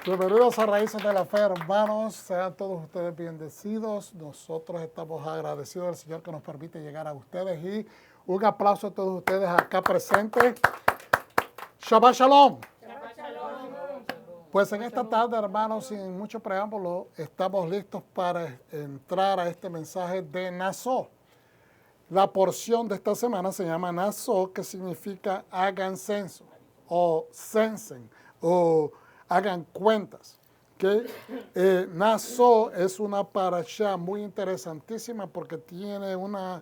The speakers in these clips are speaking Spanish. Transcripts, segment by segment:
Bienvenidos a Raíces de la Fe, hermanos. Sean todos ustedes bendecidos. Nosotros estamos agradecidos al Señor que nos permite llegar a ustedes. Y un aplauso a todos ustedes acá presentes. Shabbat Shalom. Shabbat Shalom. Pues en esta tarde, hermanos, sin mucho preámbulo, estamos listos para entrar a este mensaje de Naso. La porción de esta semana se llama Naso, que significa hagan censo, o censen, o hagan cuentas. Que Naso es una parashá muy interesantísima porque tiene una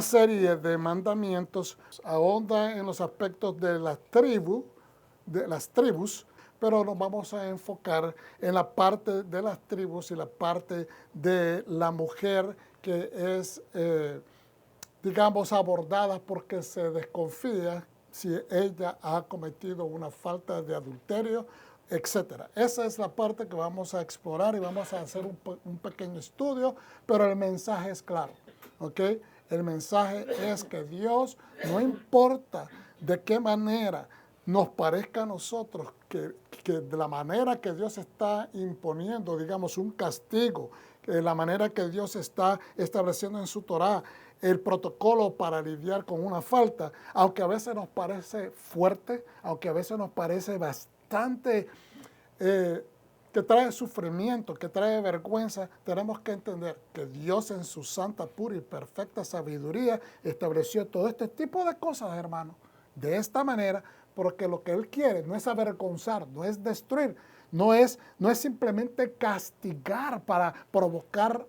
serie de mandamientos, ahonda en los aspectos de las tribus, pero nos vamos a enfocar en la parte de las tribus y la parte de la mujer que es, digamos, abordada porque se desconfía si ella ha cometido una falta de adulterio, etc. Esa es la parte que vamos a explorar y vamos a hacer un pequeño estudio, pero el mensaje es claro, ¿ok? El mensaje es que Dios, no importa de qué manera nos parezca a nosotros que de la manera que Dios está imponiendo, digamos, un castigo, la manera que Dios está estableciendo en su Torá, el protocolo para lidiar con una falta, aunque a veces nos parece fuerte, aunque a veces nos parece bastante, que trae sufrimiento, que trae vergüenza, tenemos que entender que Dios en su santa, pura y perfecta sabiduría estableció todo este tipo de cosas, hermanos, de esta manera, porque lo que Él quiere no es avergonzar, no es destruir, no es simplemente castigar para provocar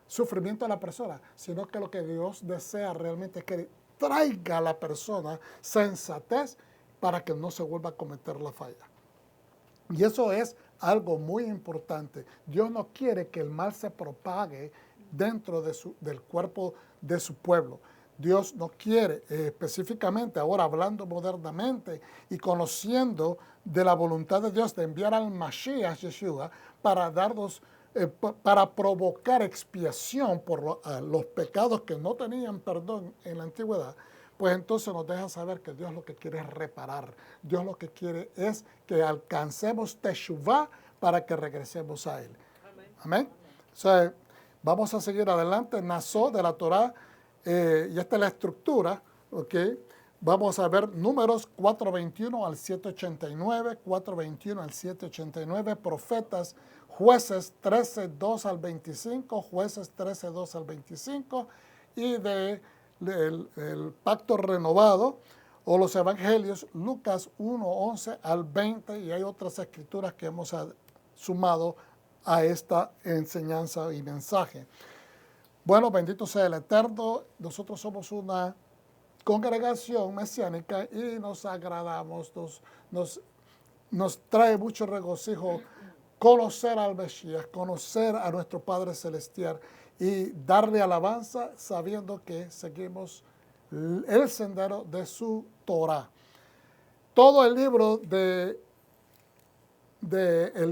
sufrimiento a la persona, sino que lo que Dios desea realmente es que traiga a la persona sensatez para que no se vuelva a cometer la falla. Y eso es algo muy importante. Dios no quiere que el mal se propague dentro del cuerpo de su pueblo. Dios no quiere, específicamente ahora hablando modernamente y conociendo de la voluntad de Dios de enviar al Mashiach Yeshua para darnos, para provocar expiación por los pecados que no tenían perdón en la antigüedad, pues entonces nos deja saber que Dios lo que quiere es reparar. Dios lo que quiere es que alcancemos Teshuvah para que regresemos a Él. Amén. O sea, vamos a seguir adelante. Naso de la Torá. Y esta es la estructura, ¿ok? Vamos a ver números 4:21 al 7:89, 4:21 al 7:89, profetas, jueces 13:2 al 25, jueces 13:2 al 25, y el pacto renovado, o los evangelios, Lucas 1:11 al 20, y hay otras escrituras que hemos sumado a esta enseñanza y mensaje. Bueno, bendito sea el Eterno. Nosotros somos una congregación mesiánica y nos agradamos, nos trae mucho regocijo conocer al Mesías, conocer a nuestro Padre Celestial y darle alabanza sabiendo que seguimos el sendero de su Torah. Todo el libro el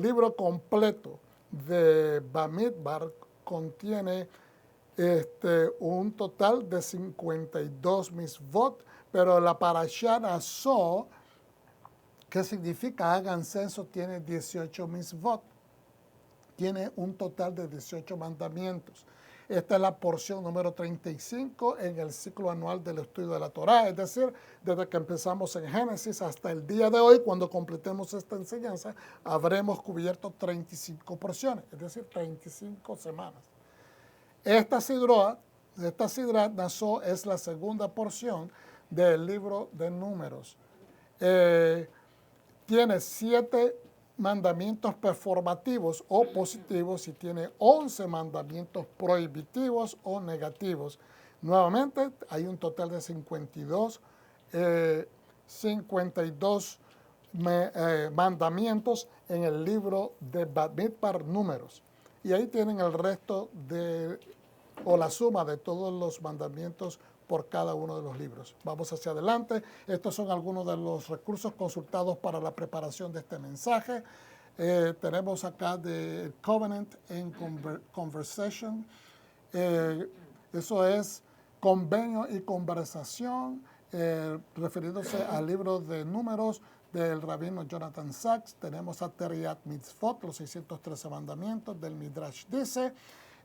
libro completo de Bamidbar contiene un total de 52 misvot, pero la parashá Naso, que significa hagan censo, tiene 18 misvot. Tiene un total de 18 mandamientos. Esta es la porción número 35 en el ciclo anual del estudio de la Torá, es decir, desde que empezamos en Génesis hasta el día de hoy, cuando completemos esta enseñanza, habremos cubierto 35 porciones, es decir, 35 semanas. Esta sidra Naso es la segunda porción del libro de Números. Tiene 7 mandamientos performativos o positivos y tiene 11 mandamientos prohibitivos o negativos. Nuevamente, hay un total de 52 mandamientos en el libro de Bamidbar Números. Y ahí tienen el resto o la suma de todos los mandamientos por cada uno de los libros. Vamos hacia adelante. Estos son algunos de los recursos consultados para la preparación de este mensaje. Tenemos acá de Covenant and Conversation. Eso es convenio y conversación. refiriéndose al libro de Números del rabino Jonathan Sacks. Tenemos a Teriat Mitzvot, los 613 mandamientos del Midrash dice.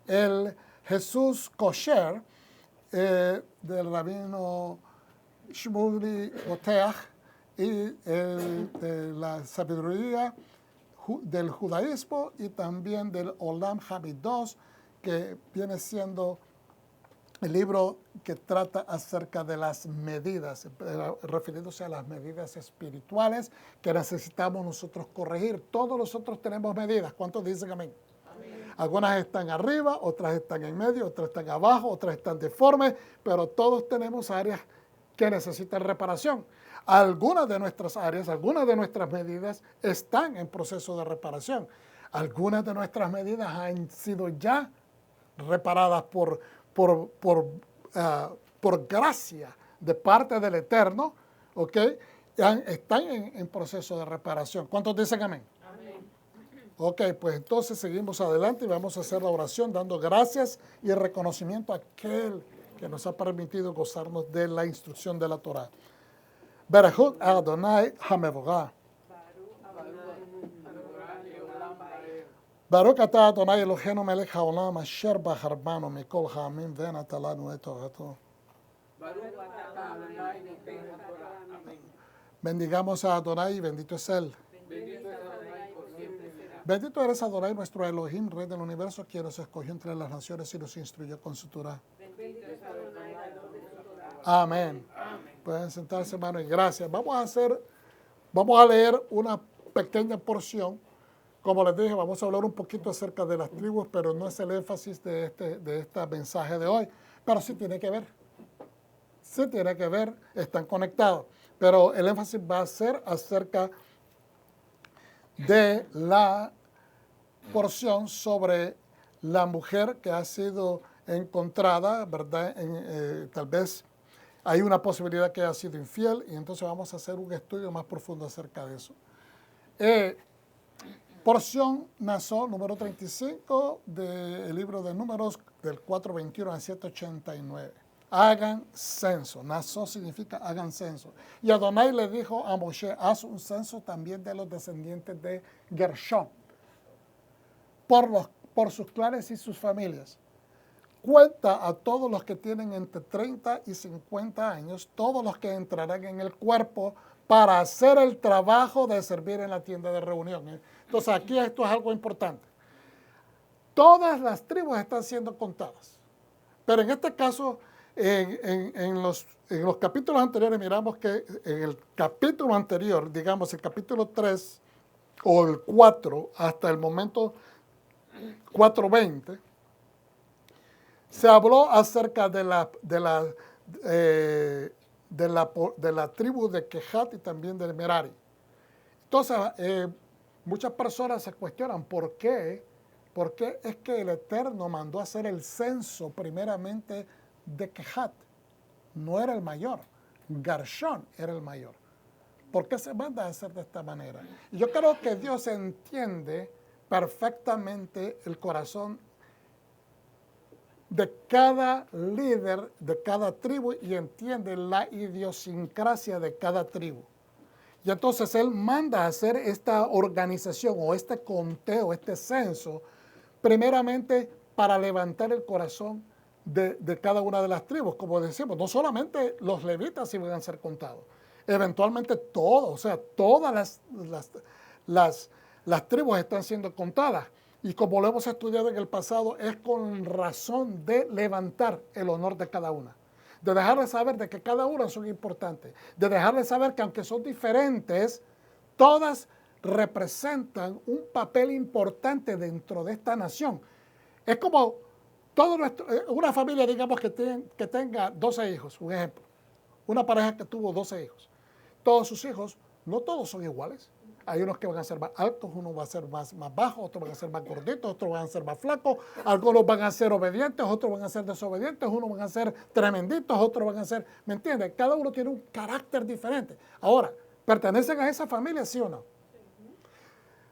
El Jesús Kosher del rabino Shmuley Boteach y de la sabiduría del judaísmo y también del Olam Hamidos, que viene siendo el libro que trata acerca de las medidas, refiriéndose a las medidas espirituales que necesitamos nosotros corregir. Todos nosotros tenemos medidas. ¿Cuántos dicen amén? Amén. Algunas están arriba, otras están en medio, otras están abajo, otras están deformes, pero todos tenemos áreas que necesitan reparación. Algunas de nuestras áreas, algunas de nuestras medidas están en proceso de reparación. Algunas de nuestras medidas han sido ya reparadas por gracia de parte del Eterno, ¿ok? Están en proceso de reparación. ¿Cuántos dicen amén? Amén. Ok, pues entonces seguimos adelante y vamos a hacer la oración dando gracias y reconocimiento a aquel que nos ha permitido gozarnos de la instrucción de la Torah. Berachut Adonai Hamevogah. Baruch atah Adonai Eloheinu melech haolam asher בחר בנו מכל העמים ונתן לנו את תורתו. Bendigamos a Adonai y bendito es Él. Bendito eres Adonai, nuestro Elohim, Rey del universo, quien nos escogió entre las naciones y nos instruyó con su Torah. Amén. Pueden sentarse, hermano, y gracias. Vamos a leer una pequeña porción. Como les dije, vamos a hablar un poquito acerca de las tribus, pero no es el énfasis de este mensaje de hoy. Pero sí tiene que ver. Sí tiene que ver, están conectados. Pero el énfasis va a ser acerca de la porción sobre la mujer que ha sido encontrada, ¿verdad? Tal vez hay una posibilidad que haya sido infiel y entonces vamos a hacer un estudio más profundo acerca de eso. Porción Naso, número 35 del libro de Números, del 4:21 al 7:89. Hagan censo. Naso significa hagan censo. Y Adonai le dijo a Moshe, haz un censo también de los descendientes de Gershón, por sus clanes y sus familias. Cuenta a todos los que tienen entre 30 y 50 años, todos los que entrarán en el cuerpo para hacer el trabajo de servir en la tienda de reunión. Entonces aquí esto es algo importante. Todas las tribus están siendo contadas. Pero en este caso, en los capítulos anteriores, miramos que en el capítulo anterior, digamos el capítulo 3 o el 4 hasta el momento 4:20, se habló acerca de la tribu de Kehat y también de Merari. Entonces, muchas personas se cuestionan por qué es que el Eterno mandó a hacer el censo primeramente de Kehat. No era el mayor, Gershón era el mayor. ¿Por qué se manda a hacer de esta manera? Y yo creo que Dios entiende perfectamente el corazón de cada líder, de cada tribu, y entiende la idiosincrasia de cada tribu. Y entonces Él manda a hacer esta organización o este conteo, este censo, primeramente para levantar el corazón de cada una de las tribus. Como decimos, no solamente los levitas iban a ser contados, eventualmente todos, o sea, todas las tribus están siendo contadas. Y como lo hemos estudiado en el pasado, es con razón de levantar el honor de cada una. De dejarles saber de que cada una son importantes. De dejarles saber que aunque son diferentes, todas representan un papel importante dentro de esta nación. Es como una familia, digamos, que tenga 12 hijos, un ejemplo. Una pareja que tuvo 12 hijos. Todos sus hijos, no todos son iguales. Hay unos que van a ser más altos, unos van a ser más bajos, otros van a ser más gorditos, otros van a ser más flacos, algunos van a ser obedientes, otros van a ser desobedientes, unos van a ser tremenditos, otros van a ser, ¿me entiendes? Cada uno tiene un carácter diferente. Ahora, ¿pertenecen a esa familia, sí o no?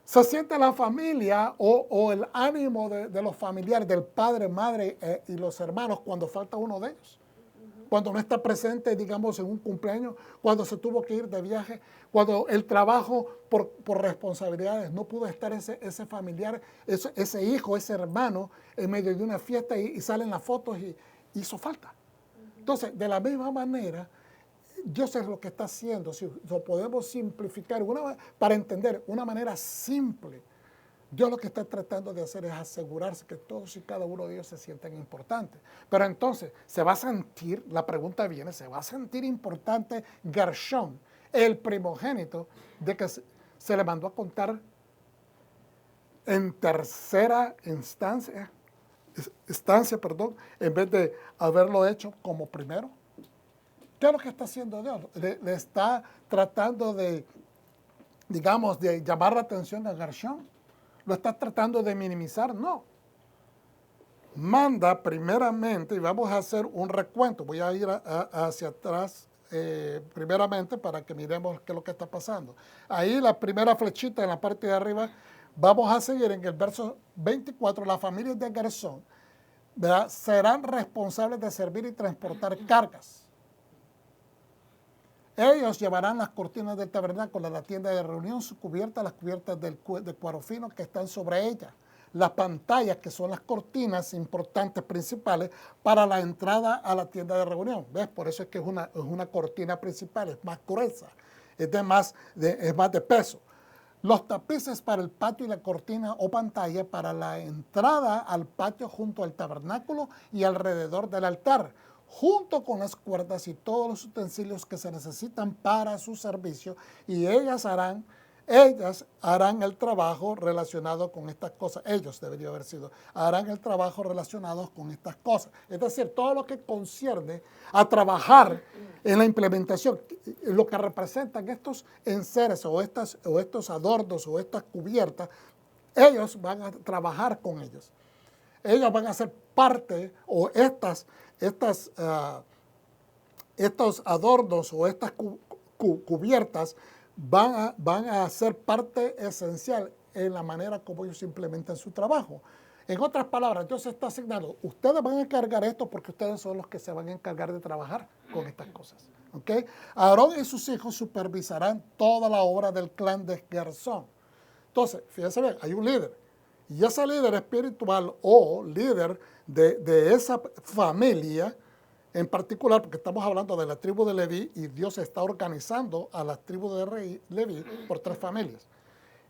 Se siente la familia o el ánimo de los familiares, del padre, madre y los hermanos cuando falta uno de ellos. cuando no está presente, digamos, en un cumpleaños, cuando se tuvo que ir de viaje, cuando el trabajo por responsabilidades no pudo estar ese familiar, ese hijo, ese hermano en medio de una fiesta y salen las fotos y hizo falta. Entonces, de la misma manera, Dios es lo que está haciendo. Si lo podemos simplificar para entender una manera simple, Dios lo que está tratando de hacer es asegurarse que todos y cada uno de ellos se sientan importantes. Pero entonces, se va a sentir, la pregunta viene, ¿se va a sentir importante Gershón, el primogénito, de que se le mandó a contar en tercera instancia, en vez de haberlo hecho como primero? ¿Qué es lo que está haciendo Dios? Le está tratando de, digamos, de llamar la atención a Gershón. ¿Lo está tratando de minimizar? No. Manda primeramente, y vamos a hacer un recuento. Voy a ir hacia atrás primeramente para que miremos qué es lo que está pasando. Ahí la primera flechita en la parte de arriba, vamos a seguir en el verso 24. Las familias de Gersón, ¿verdad?, serán responsables de servir y transportar cargas. Ellos llevarán las cortinas del tabernáculo, la tienda de reunión, su cubierta, las cubiertas de cuero fino que están sobre ella, las pantallas que son las cortinas importantes principales para la entrada a la tienda de reunión. ¿Ves? Por eso es que es una cortina principal, es más gruesa, es más de peso. Los tapices para el patio y la cortina o pantalla para la entrada al patio junto al tabernáculo y alrededor del altar, junto con las cuerdas y todos los utensilios que se necesitan para su servicio, y ellas harán el trabajo relacionado con estas cosas. Ellos debería haber sido, harán el trabajo relacionado con estas cosas. Es decir, todo lo que concierne a trabajar en la implementación, lo que representan estos enseres o estos adornos o estas cubiertas, ellos van a trabajar con ellos. Ellos van a ser parte, o estos adornos o estas cubiertas van a ser parte esencial en la manera como ellos implementan su trabajo. En otras palabras, Dios está asignando, ustedes van a encargar esto porque ustedes son los que se van a encargar de trabajar con estas cosas. ¿Okay? Aarón y sus hijos supervisarán toda la obra del clan de Gersón. Entonces, fíjense bien, hay un líder. Y ese líder espiritual o líder de esa familia en particular, porque estamos hablando de la tribu de Leví y Dios está organizando a la tribu de Leví por 3 familias.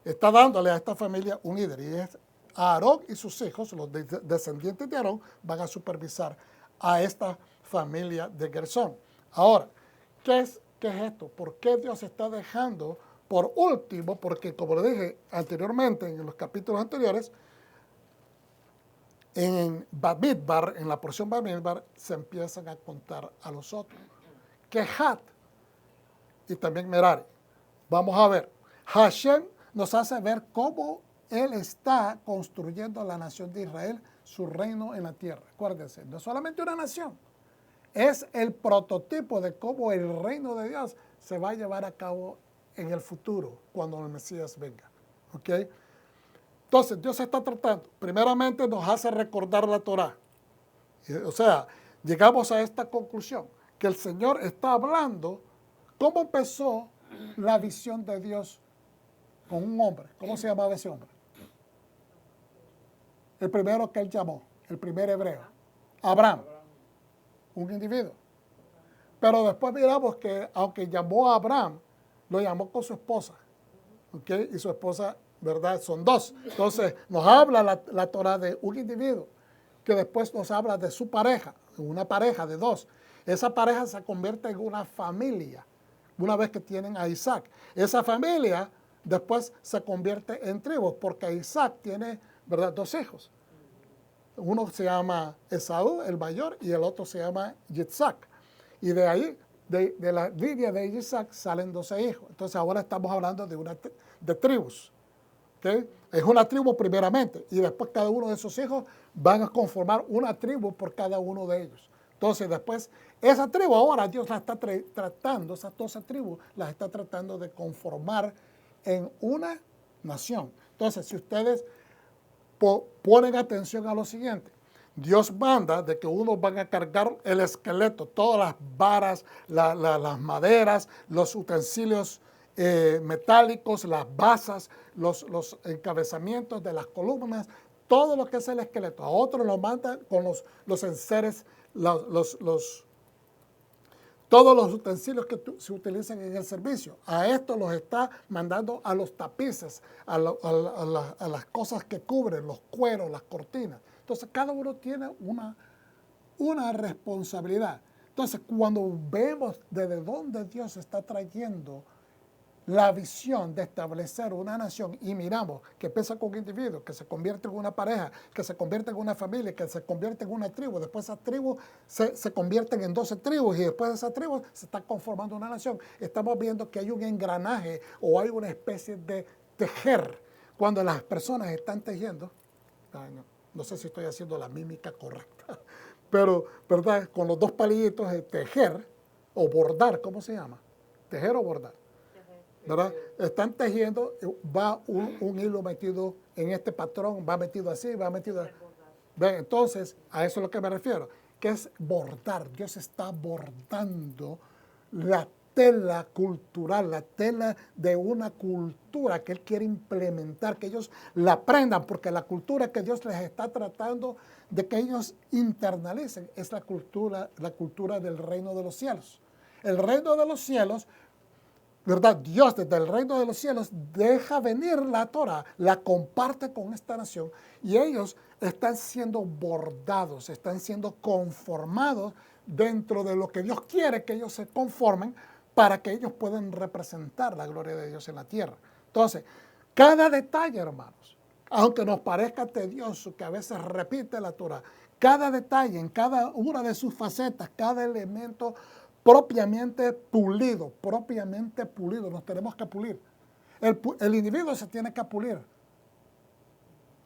Está dándole a esta familia un líder y es Aarón y sus hijos, los descendientes de Aarón, van a supervisar a esta familia de Gersón. Ahora, ¿qué es esto? ¿Por qué Dios está dejando? Por último, porque como le dije anteriormente, en los capítulos anteriores, en Bamidbar, en la porción Bamidbar, se empiezan a contar a los otros. Kehat y también Merari. Vamos a ver. Hashem nos hace ver cómo Él está construyendo la nación de Israel, su reino en la tierra. Acuérdense, no es solamente una nación, es el prototipo de cómo el reino de Dios se va a llevar a cabo en el futuro, cuando el Mesías venga. ¿Ok? Entonces, Dios está tratando. Primeramente nos hace recordar la Torá. O sea, llegamos a esta conclusión, que el Señor está hablando cómo empezó la visión de Dios con un hombre. ¿Cómo se llamaba ese hombre? El primero que Él llamó, el primer hebreo. Abraham, un individuo. Pero después miramos que, aunque llamó a Abraham, lo llamó con su esposa. ¿Ok? Y su esposa, ¿verdad? Son 2. Entonces, nos habla la Torá de un individuo, que después nos habla de su pareja, una pareja de 2. Esa pareja se convierte en una familia, una vez que tienen a Isaac. Esa familia después se convierte en tribus, porque Isaac tiene, ¿verdad?, 2 hijos. Uno se llama Esaú, el mayor, y el otro se llama Yitzhak. Y de ahí, de la línea de Isaac, salen 12 hijos. Entonces ahora estamos hablando de tribus. ¿Okay? Es una tribu primeramente, y después cada uno de esos hijos van a conformar una tribu por cada uno de ellos. Entonces después, esa tribu ahora Dios la está tratando, esas 12 tribus las está tratando de conformar en una nación. Entonces, si ustedes ponen atención a lo siguiente, Dios manda de que uno van a cargar el esqueleto, todas las varas, las maderas, los utensilios metálicos, las basas, los encabezamientos de las columnas, todo lo que es el esqueleto. A otros lo manda con los enseres, todos los utensilios que se utilizan en el servicio. A esto los está mandando a los tapices, a las cosas que cubren, los cueros, las cortinas. Entonces, cada uno tiene una responsabilidad. Entonces, cuando vemos desde dónde Dios está trayendo la visión de establecer una nación y miramos que empieza con un individuo, que se convierte en una pareja, que se convierte en una familia, que se convierte en una tribu, después esas tribus se convierten en 12 tribus y después de esas tribus se está conformando una nación. Estamos viendo que hay un engranaje o hay una especie de tejer cuando las personas están tejiendo. No sé si estoy haciendo la mímica correcta, pero ¿verdad? Con los dos palillitos de tejer o bordar, ¿cómo se llama? Tejer o bordar. ¿Verdad? Están tejiendo, va un hilo metido en este patrón, va metido así, va metido así. Entonces, a eso es lo que me refiero, que es bordar. Dios está bordando la tela cultural, la tela de una cultura que Él quiere implementar, que ellos la aprendan, porque la cultura que Dios les está tratando de que ellos internalicen es la cultura del reino de los cielos. El reino de los cielos, ¿verdad? Dios desde el reino de los cielos deja venir la Torah, la comparte con esta nación y ellos están siendo bordados, están siendo conformados dentro de lo que Dios quiere que ellos se conformen para que ellos puedan representar la gloria de Dios en la tierra. Entonces, cada detalle, hermanos, aunque nos parezca tedioso, que a veces repite la Torah, cada detalle en cada una de sus facetas, cada elemento propiamente pulido, nos tenemos que pulir. El individuo se tiene que pulir,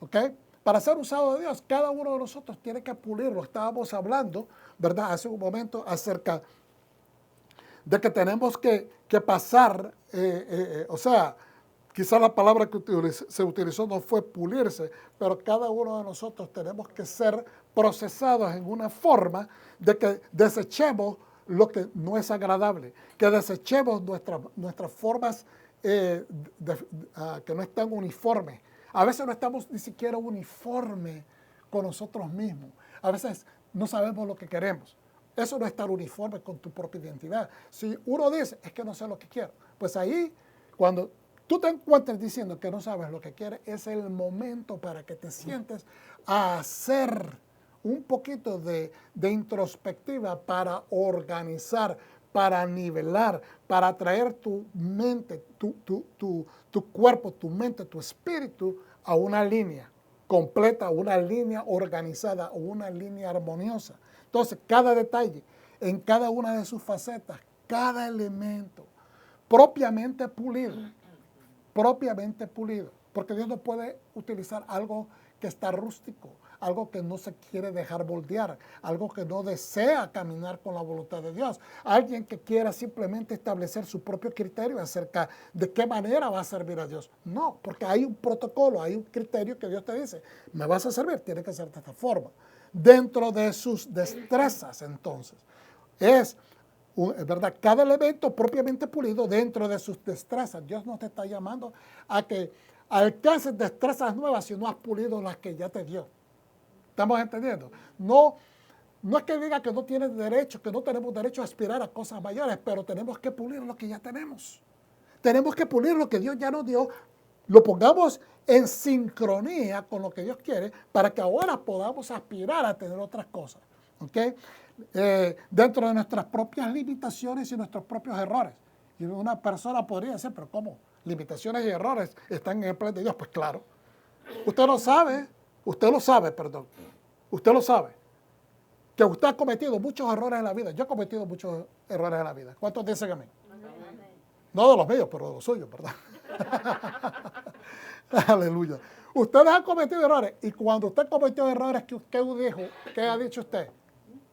¿ok? Para ser usado de Dios, cada uno de nosotros tiene que pulirlo. Estábamos hablando, ¿verdad?, hace un momento acerca de que tenemos que pasar, o sea, quizá la palabra que se utilizó no fue pulirse, pero cada uno de nosotros tenemos que ser procesados en una forma de que desechemos lo que no es agradable, que desechemos nuestras formas que no están uniformes. A veces no estamos ni siquiera uniformes con nosotros mismos. A veces no sabemos lo que queremos. Eso no es estar uniforme con tu propia identidad. Si uno dice, es que no sé lo que quiero, pues ahí, cuando tú te encuentres diciendo que no sabes lo que quieres, es el momento para que te sientes a hacer un poquito de introspectiva para organizar, para nivelar, para traer tu mente, tu cuerpo, tu mente, tu espíritu a una línea completa, una línea organizada o una línea armoniosa. Entonces, cada detalle, en cada una de sus facetas, cada elemento, propiamente pulido, porque Dios no puede utilizar algo que está rústico, algo que no se quiere dejar moldear, algo que no desea caminar con la voluntad de Dios, alguien que quiera simplemente establecer su propio criterio acerca de qué manera va a servir a Dios. No, porque hay un protocolo, hay un criterio que Dios te dice, me vas a servir, tiene que ser de esta forma. Dentro de sus destrezas, entonces, es ¿verdad? Cada elemento propiamente pulido dentro de sus destrezas. Dios no te está llamando a que alcances destrezas nuevas si no has pulido las que ya te dio. ¿Estamos entendiendo? No es que diga que no tienes derecho, que no tenemos derecho a aspirar a cosas mayores, pero tenemos que pulir lo que ya tenemos. Tenemos que pulir lo que Dios ya nos dio, lo pongamos en sincronía con lo que Dios quiere para que ahora podamos aspirar a tener otras cosas. ¿Ok? Dentro de nuestras propias limitaciones y nuestros propios errores. Y una persona podría decir, pero ¿cómo? Limitaciones y errores están en el plan de Dios. Pues claro. Usted lo sabe, que usted ha cometido muchos errores en la vida. Yo he cometido muchos errores en la vida. ¿Cuántos dicen a mí? No de los míos, pero de los suyos, ¿verdad? Aleluya. Ustedes han cometido errores. Y cuando usted cometió errores, ¿qué dijo? ¿Qué ha dicho usted?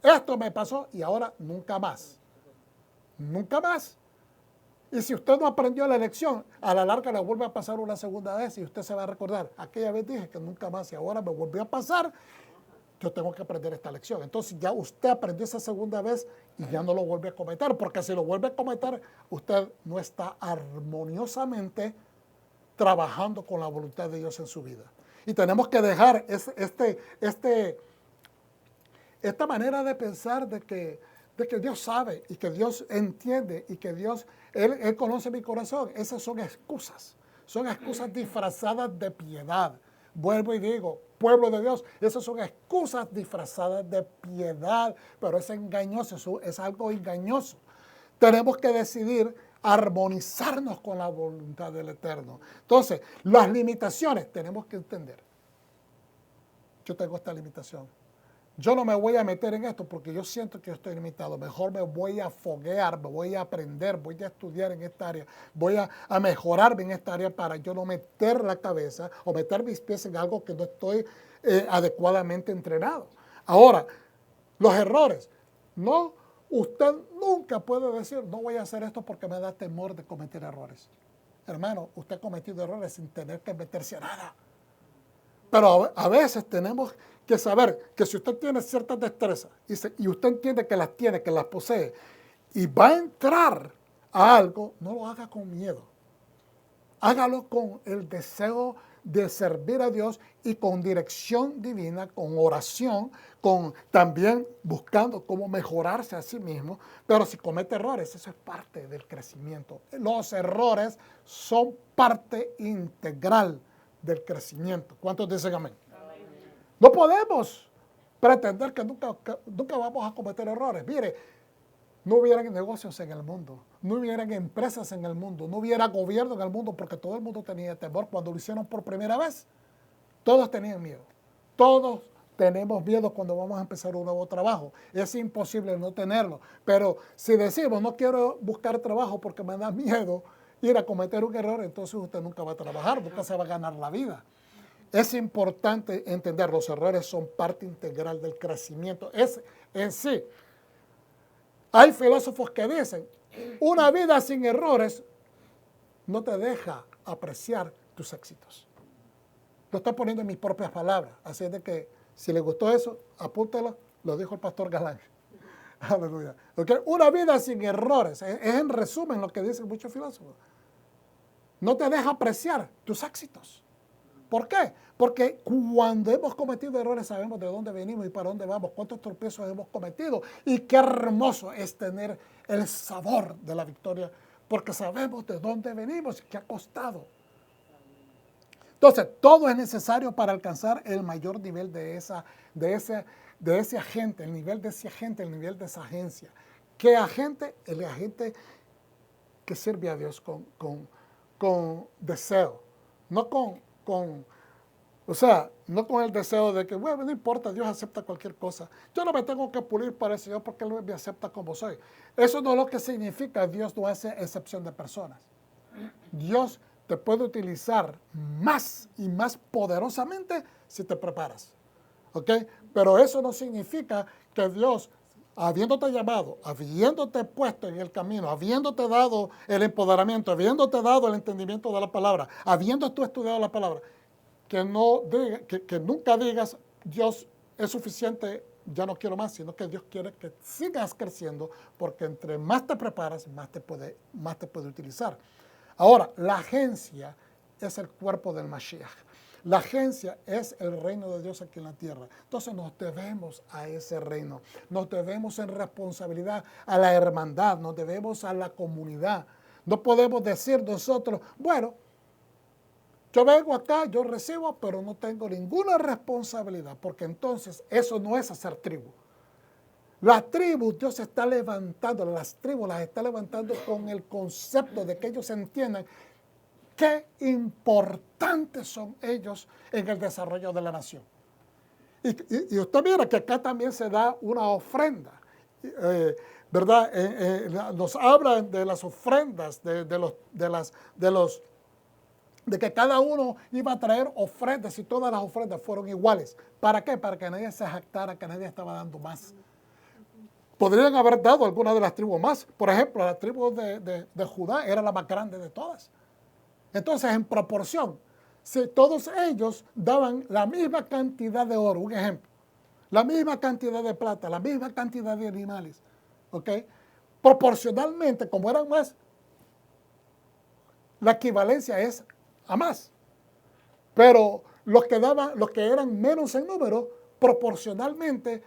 Esto me pasó y ahora nunca más. Nunca más. Y si usted no aprendió la lección, a la larga le vuelve a pasar una segunda vez y usted se va a recordar. Aquella vez dije que nunca más y ahora me volvió a pasar yo tengo que aprender esta lección. Entonces ya usted aprendió esa segunda vez y ya no lo vuelve a cometer, porque si lo vuelve a cometer, usted no está armoniosamente trabajando con la voluntad de Dios en su vida. Y tenemos que dejar esta manera de pensar de que Dios sabe y que Dios entiende y que Dios, Él conoce mi corazón. Esas son excusas disfrazadas de piedad. Vuelvo y digo, pueblo de Dios, esas son excusas disfrazadas de piedad, pero es engañoso, es algo engañoso. Tenemos que decidir armonizarnos con la voluntad del Eterno. Entonces, las limitaciones tenemos que entender. Yo tengo esta limitación. Yo no me voy a meter en esto porque yo siento que yo estoy limitado. Mejor me voy a foguear, me voy a aprender, voy a estudiar en esta área, voy a mejorarme en esta área para yo no meter la cabeza o meter mis pies en algo que no estoy adecuadamente entrenado. Ahora, los errores. No, usted nunca puede decir, no voy a hacer esto porque me da temor de cometer errores. Hermano, usted ha cometido errores sin tener que meterse a nada. Pero a veces tenemos que saber que si usted tiene ciertas destrezas y usted entiende que las tiene, que las posee, y va a entrar a algo, no lo haga con miedo. Hágalo con el deseo de servir a Dios y con dirección divina, con oración, con también buscando cómo mejorarse a sí mismo. Pero si comete errores, eso es parte del crecimiento. Los errores son parte integral del crecimiento. ¿Cuántos dicen amén? No podemos pretender que nunca vamos a cometer errores. Mire, no hubieran negocios en el mundo, no hubieran empresas en el mundo, no hubiera gobierno en el mundo porque todo el mundo tenía temor cuando lo hicieron por primera vez. Todos tenían miedo. Todos tenemos miedo cuando vamos a empezar un nuevo trabajo. Es imposible no tenerlo. Pero si decimos, no quiero buscar trabajo porque me da miedo ir a cometer un error, entonces usted nunca va a trabajar, nunca se va a ganar la vida. Es importante entender, los errores son parte integral del crecimiento. Es en sí. Hay filósofos que dicen, una vida sin errores no te deja apreciar tus éxitos. Lo estoy poniendo en mis propias palabras. Así es de que, si le gustó eso, apúntalo, lo dijo el pastor Galán. Aleluya. ¿Okay? Una vida sin errores, es en resumen lo que dicen muchos filósofos. No te deja apreciar tus éxitos. ¿Por qué? Porque cuando hemos cometido errores sabemos de dónde venimos y para dónde vamos, cuántos tropiezos hemos cometido y qué hermoso es tener el sabor de la victoria porque sabemos de dónde venimos y qué ha costado. Entonces, todo es necesario para alcanzar el mayor nivel de ese agente, el nivel de ese agente, el nivel de esa agencia. ¿Qué agente? El agente que sirve a Dios con deseo, no no con el deseo de que, bueno, no importa, Dios acepta cualquier cosa. Yo no me tengo que pulir para el Señor porque Él me acepta como soy. Eso no es lo que significa, Dios no hace excepción de personas. Dios te puede utilizar más y más poderosamente si te preparas. ¿Ok? Pero eso no significa que Dios, habiéndote llamado, habiéndote puesto en el camino, habiéndote dado el empoderamiento, habiéndote dado el entendimiento de la palabra, habiendo tú estudiado la palabra, que nunca digas, Dios es suficiente, ya no quiero más, sino que Dios quiere que sigas creciendo, porque entre más te preparas, más te puede utilizar. Ahora, la agencia es el cuerpo del Mashiach. La agencia es el reino de Dios aquí en la tierra. Entonces nos debemos a ese reino, nos debemos en responsabilidad a la hermandad, nos debemos a la comunidad. No podemos decir nosotros, bueno, yo vengo acá, yo recibo, pero no tengo ninguna responsabilidad, porque entonces eso no es hacer tribu. Las tribus, Dios está levantando, las tribus las está levantando con el concepto de que ellos entiendan qué importantes son ellos en el desarrollo de la nación. Y usted mira que acá también se da una ofrenda, ¿verdad? Nos hablan de las ofrendas, de que cada uno iba a traer ofrendas y todas las ofrendas fueron iguales. ¿Para qué? Para que nadie se jactara, que nadie estaba dando más. Podrían haber dado alguna de las tribus más. Por ejemplo, la tribu de Judá era la más grande de todas. Entonces, en proporción, si todos ellos daban la misma cantidad de oro, un ejemplo, la misma cantidad de plata, la misma cantidad de animales, ¿ok? Proporcionalmente, como eran más, la equivalencia es a más. Pero los que eran menos en número, proporcionalmente,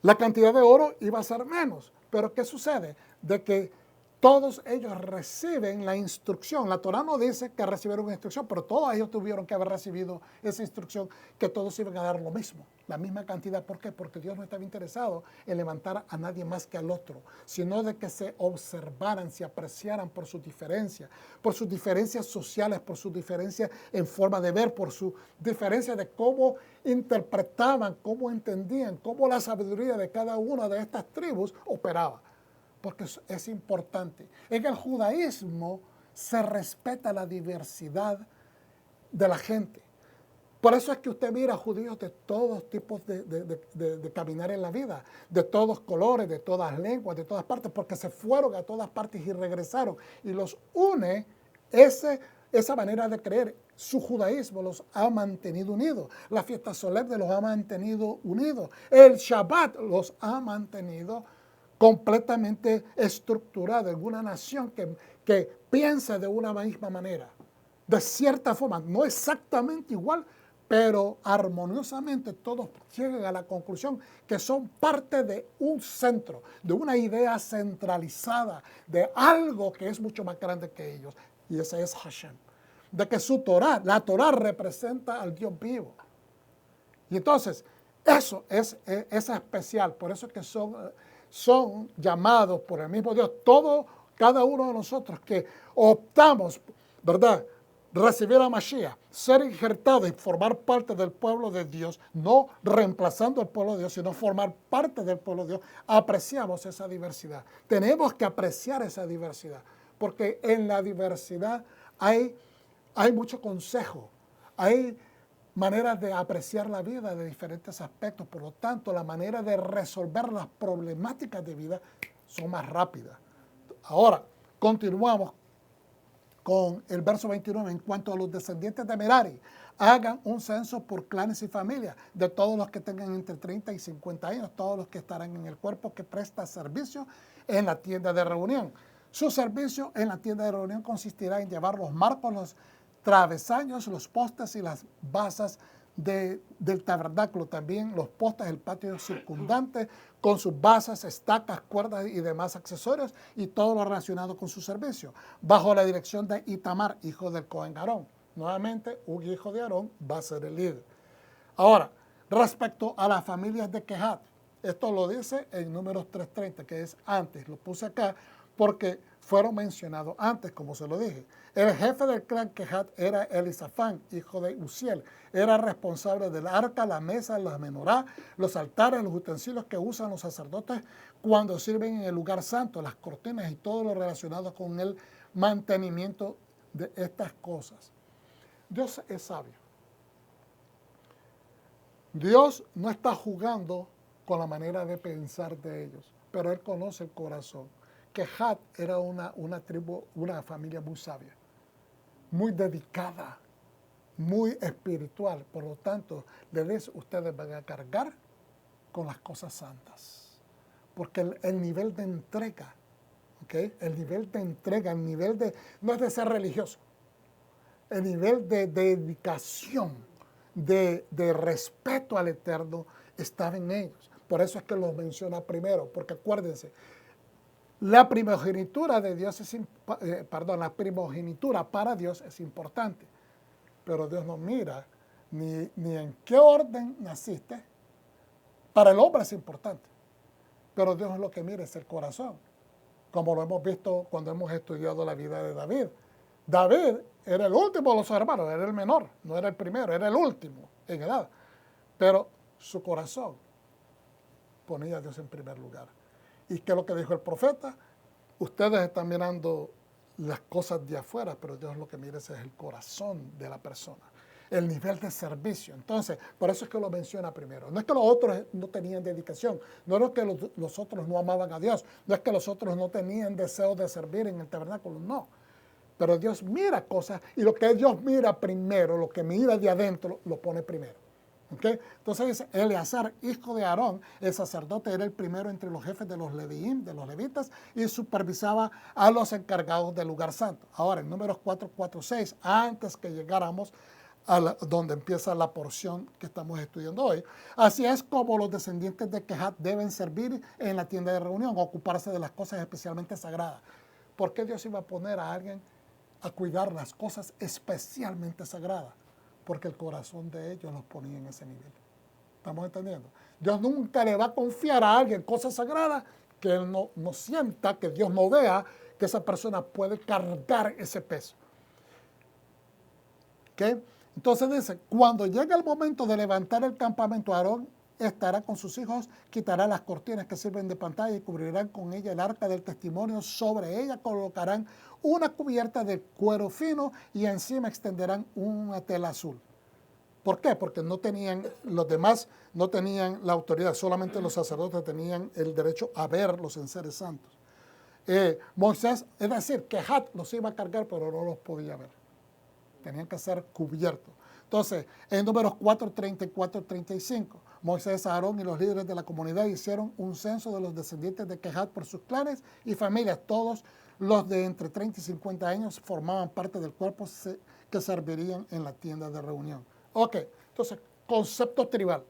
la cantidad de oro iba a ser menos. Pero ¿qué sucede? De que todos ellos reciben la instrucción. La Torá no dice que recibieron una instrucción, pero todos ellos tuvieron que haber recibido esa instrucción, que todos iban a dar lo mismo, la misma cantidad. ¿Por qué? Porque Dios no estaba interesado en levantar a nadie más que al otro, sino de que se observaran, se apreciaran por sus diferencias sociales, por sus diferencias en forma de ver, por su diferencia de cómo interpretaban, cómo entendían, cómo la sabiduría de cada una de estas tribus operaba. Porque es importante. En el judaísmo se respeta la diversidad de la gente. Por eso es que usted mira judíos de todos tipos de caminar en la vida, de todos colores, de todas lenguas, de todas partes, porque se fueron a todas partes y regresaron. Y los une esa manera de creer. Su judaísmo los ha mantenido unidos. La fiesta solemne los ha mantenido unidos. El Shabbat los ha mantenido completamente estructurada en una nación que piensa de una misma manera, de cierta forma, no exactamente igual, pero armoniosamente todos llegan a la conclusión que son parte de un centro, de una idea centralizada, de algo que es mucho más grande que ellos, y ese es Hashem, de que su Torah, la Torah representa al Dios vivo. Y entonces, eso es especial, por eso es que son llamados por el mismo Dios. Cada uno de nosotros que optamos, ¿verdad?, recibir a Mashiach, ser injertado y formar parte del pueblo de Dios, no reemplazando al pueblo de Dios, sino formar parte del pueblo de Dios, apreciamos esa diversidad. Tenemos que apreciar esa diversidad, porque en la diversidad hay mucho consejo, hay maneras de apreciar la vida de diferentes aspectos. Por lo tanto, la manera de resolver las problemáticas de vida son más rápidas. Ahora, continuamos con el verso 29. En cuanto a los descendientes de Merari, hagan un censo por clanes y familias de todos los que tengan entre 30 y 50 años, todos los que estarán en el cuerpo que presta servicio en la tienda de reunión. Su servicio en la tienda de reunión consistirá en llevar los marcos, los travesaños, los postes y las basas del tabernáculo, también los postes del patio circundante con sus basas, estacas, cuerdas y demás accesorios, y todo lo relacionado con su servicio, bajo la dirección de Itamar, hijo del Cohen Aarón. Nuevamente, un hijo de Aarón va a ser el líder. Ahora, respecto a las familias de Kehat, esto lo dice en Números 3:30, que es antes, lo puse acá porque fueron mencionados antes, como se lo dije. El jefe del clan Kehat era Elisafán, hijo de Uziel. Era responsable del arca, la mesa, la menorá, los altares, los utensilios que usan los sacerdotes cuando sirven en el lugar santo, las cortinas y todo lo relacionado con el mantenimiento de estas cosas. Dios es sabio. Dios no está jugando con la manera de pensar de ellos, pero Él conoce el corazón. Kehat era una tribu, una familia muy sabia, muy dedicada, muy espiritual. Por lo tanto, ustedes van a cargar con las cosas santas. Porque el nivel de entrega, ¿okay?, el nivel de entrega, no es de ser religioso, el nivel de dedicación, de respeto al Eterno estaba en ellos. Por eso es que los menciona primero, porque acuérdense, la primogenitura de Dios la primogenitura para Dios es importante, pero Dios no mira ni en qué orden naciste. Para el hombre es importante, pero Dios lo que mira es el corazón, como lo hemos visto cuando hemos estudiado la vida de David. David era el último de los hermanos, era el menor, no era el primero, era el último en edad, pero su corazón ponía a Dios en primer lugar. ¿Y qué es lo que dijo el profeta? Ustedes están mirando las cosas de afuera, pero Dios lo que mira es el corazón de la persona, el nivel de servicio. Entonces, por eso es que lo menciona primero. No es que los otros no tenían dedicación, no es que los otros no amaban a Dios, no es que los otros no tenían deseo de servir en el tabernáculo, no. Pero Dios mira cosas, y lo que Dios mira primero, lo que mira de adentro, lo pone primero. ¿Okay? Entonces dice, Eleazar, hijo de Aarón, el sacerdote, era el primero entre los jefes de los leviim, de los levitas, y supervisaba a los encargados del lugar santo. Ahora, en Números 4:4-6, antes que llegáramos a donde empieza la porción que estamos estudiando hoy, así es como los descendientes de Kehat deben servir en la tienda de reunión, ocuparse de las cosas especialmente sagradas. ¿Por qué Dios iba a poner a alguien a cuidar las cosas especialmente sagradas? Porque el corazón de ellos los ponía en ese nivel. ¿Estamos entendiendo? Dios nunca le va a confiar a alguien cosas sagradas que él no sienta, que Dios no vea que esa persona puede cargar ese peso. ¿Okay? Entonces dice, cuando llega el momento de levantar el campamento, Aarón estará con sus hijos, quitará las cortinas que sirven de pantalla y cubrirán con ella el arca del testimonio. Sobre ella colocarán una cubierta de cuero fino y encima extenderán una tela azul. ¿Por qué? Porque los demás no tenían la autoridad, solamente los sacerdotes tenían el derecho a ver los enseres santos. Moisés, es decir, Kehat los iba a cargar, pero no los podía ver. Tenían que ser cubiertos. Entonces, en Números 4:30 y 4:35, Moisés, Aarón y los líderes de la comunidad hicieron un censo de los descendientes de Kehat por sus clanes y familias. Todos los de entre 30 y 50 años formaban parte del cuerpo que servirían en la tienda de reunión. Ok, entonces, concepto tribal.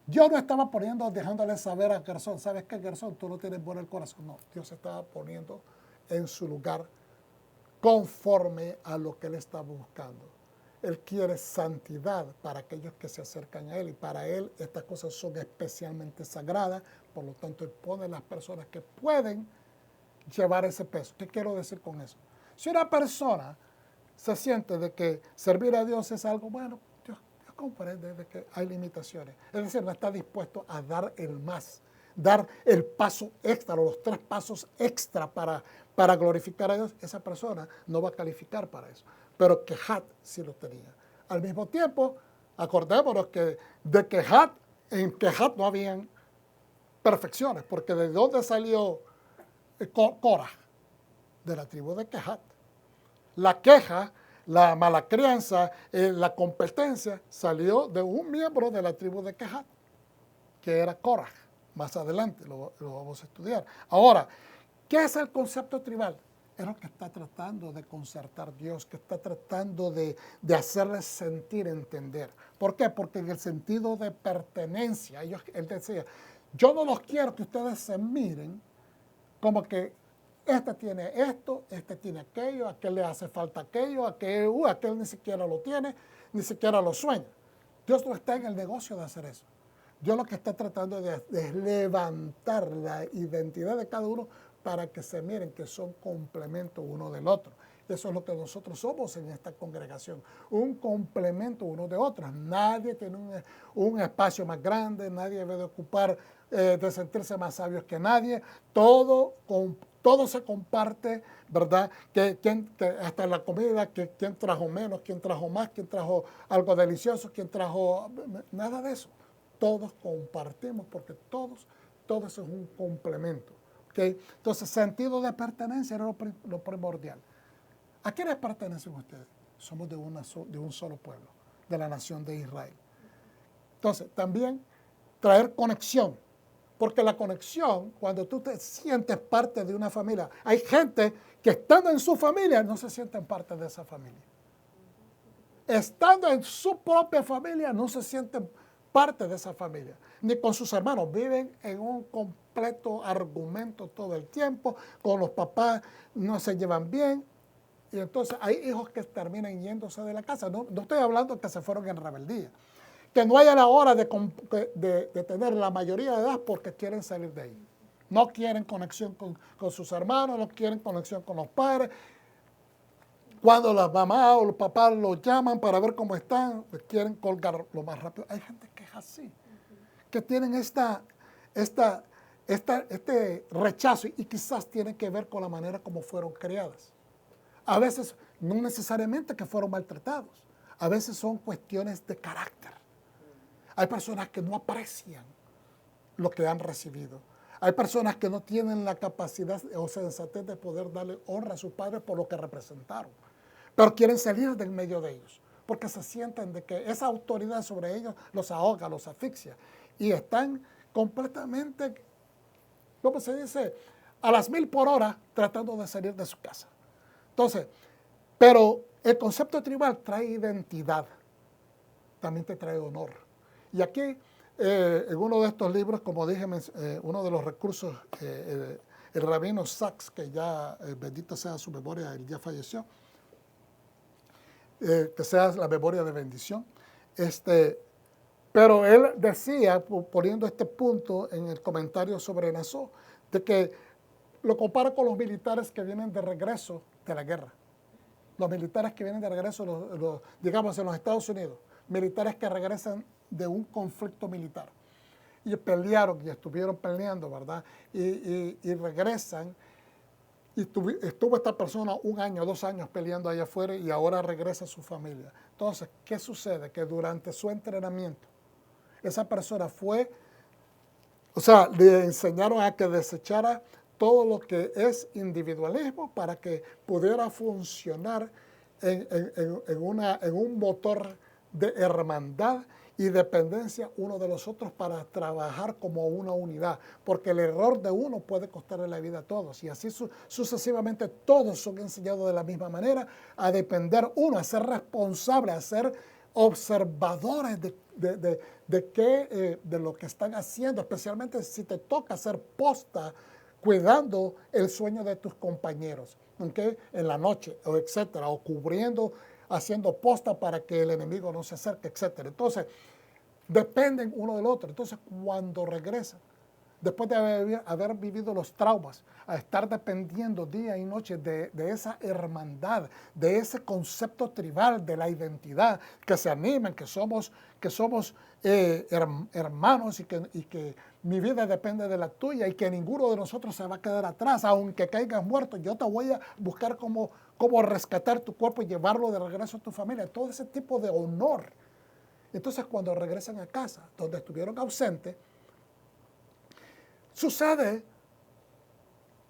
Yo no estaba dejándole saber a Gersón, ¿sabes qué, Gersón? Tú no tienes bueno el corazón. No, Dios estaba poniendo en su lugar conforme a lo que él estaba buscando. Él quiere santidad para aquellos que se acercan a él y para él estas cosas son especialmente sagradas, por lo tanto él pone las personas que pueden llevar ese peso. ¿Qué quiero decir con eso? Si una persona se siente de que servir a Dios es algo bueno, Dios comprende de que hay limitaciones. Es decir, no está dispuesto a dar el más, dar el paso extra, o los 3 pasos extra para glorificar a Dios. Esa persona no va a calificar para eso. Pero Kehat sí lo tenía. Al mismo tiempo, acordémonos que en Kehat no habían perfecciones, porque ¿de dónde salió Korah? De la tribu de Kehat. La queja, la mala crianza, la competencia salió de un miembro de la tribu de Kehat, que era Korah. Más adelante lo vamos a estudiar. Ahora, ¿qué es el concepto tribal? Es lo que está tratando de concertar Dios, que está tratando de hacerles sentir, entender. ¿Por qué? Porque en el sentido de pertenencia, él decía, yo no los quiero que ustedes se miren como que este tiene esto, este tiene aquello, a aquel le hace falta aquello, aquel ni siquiera lo tiene, ni siquiera lo sueña. Dios no está en el negocio de hacer eso. Dios lo que está tratando de es levantar la identidad de cada uno para que se miren que son complemento uno del otro. Eso es lo que nosotros somos en esta congregación, un complemento uno de otro. Nadie tiene un espacio más grande, nadie debe de ocupar, de sentirse más sabios que nadie. Todo se comparte, ¿verdad? Que hasta la comida, que quién trajo menos, quién trajo más, quién trajo algo delicioso, quién trajo... Nada de eso. Todos compartimos porque todo eso es un complemento. ¿Okay? Entonces, sentido de pertenencia era lo primordial. ¿A quiénes pertenecen ustedes? Somos de un solo pueblo, de la nación de Israel. Entonces, también traer conexión, porque la conexión, cuando tú te sientes parte de una familia, hay gente que estando en su familia no se sienten parte de esa familia. Estando en su propia familia no se sienten parte de esa familia, ni con sus hermanos, viven en un completo argumento todo el tiempo, con los papás no se llevan bien, y entonces hay hijos que terminan yéndose de la casa. No estoy hablando de que se fueron en rebeldía, que no hay a la hora de tener la mayoría de edad porque quieren salir de ahí. No quieren conexión con sus hermanos, no quieren conexión con los padres. Cuando las mamás o los papás los llaman para ver cómo están, les quieren colgar lo más rápido. Hay gente que es así, que tienen este rechazo y quizás tiene que ver con la manera como fueron criadas. A veces no necesariamente que fueron maltratados, a veces son cuestiones de carácter. Hay personas que no aprecian lo que han recibido. Hay personas que no tienen la capacidad o sensatez de poder darle honra a sus padres por lo que representaron, pero quieren salir del medio de ellos, porque se sienten de que esa autoridad sobre ellos los ahoga, los asfixia. Y están completamente, ¿cómo se dice?, a las 1000 por hora tratando de salir de su casa. Entonces, pero el concepto tribal trae identidad, también te trae honor. Y aquí, en uno de estos libros, como dije, uno de los recursos, el rabino Sachs, que ya, bendito sea su memoria, él ya falleció, que sea la memoria de bendición. Pero él decía, poniendo este punto en el comentario sobre Nassau, de que lo compara con los militares que vienen de regreso de la guerra. Los militares que vienen de regreso, digamos, en los Estados Unidos, militares que regresan de un conflicto militar. Y pelearon y estuvieron peleando, ¿verdad? Y regresan. Y estuvo esta persona 1 año, 2 años peleando allá afuera y ahora regresa a su familia. Entonces, ¿qué sucede? Que durante su entrenamiento, esa persona le enseñaron a que desechara todo lo que es individualismo para que pudiera funcionar en un motor de hermandad y dependencia uno de los otros para trabajar como una unidad, porque el error de uno puede costarle la vida a todos, y así sucesivamente todos son enseñados de la misma manera a depender uno, a ser responsable, a ser observadores de lo que están haciendo, especialmente si te toca hacer posta cuidando el sueño de tus compañeros, ¿okay?, en la noche, o etcétera, o cubriendo, haciendo posta para que el enemigo no se acerque, etcétera. Entonces, dependen uno del otro. Entonces, cuando regresan, después de haber vivido los traumas, a estar dependiendo día y noche de esa hermandad, de ese concepto tribal, de la identidad, que se animen, que somos hermanos y que mi vida depende de la tuya y que ninguno de nosotros se va a quedar atrás, aunque caigas muerto, yo te voy a buscar cómo rescatar tu cuerpo y llevarlo de regreso a tu familia. Todo ese tipo de honor. Entonces, cuando regresan a casa, donde estuvieron ausentes, sucede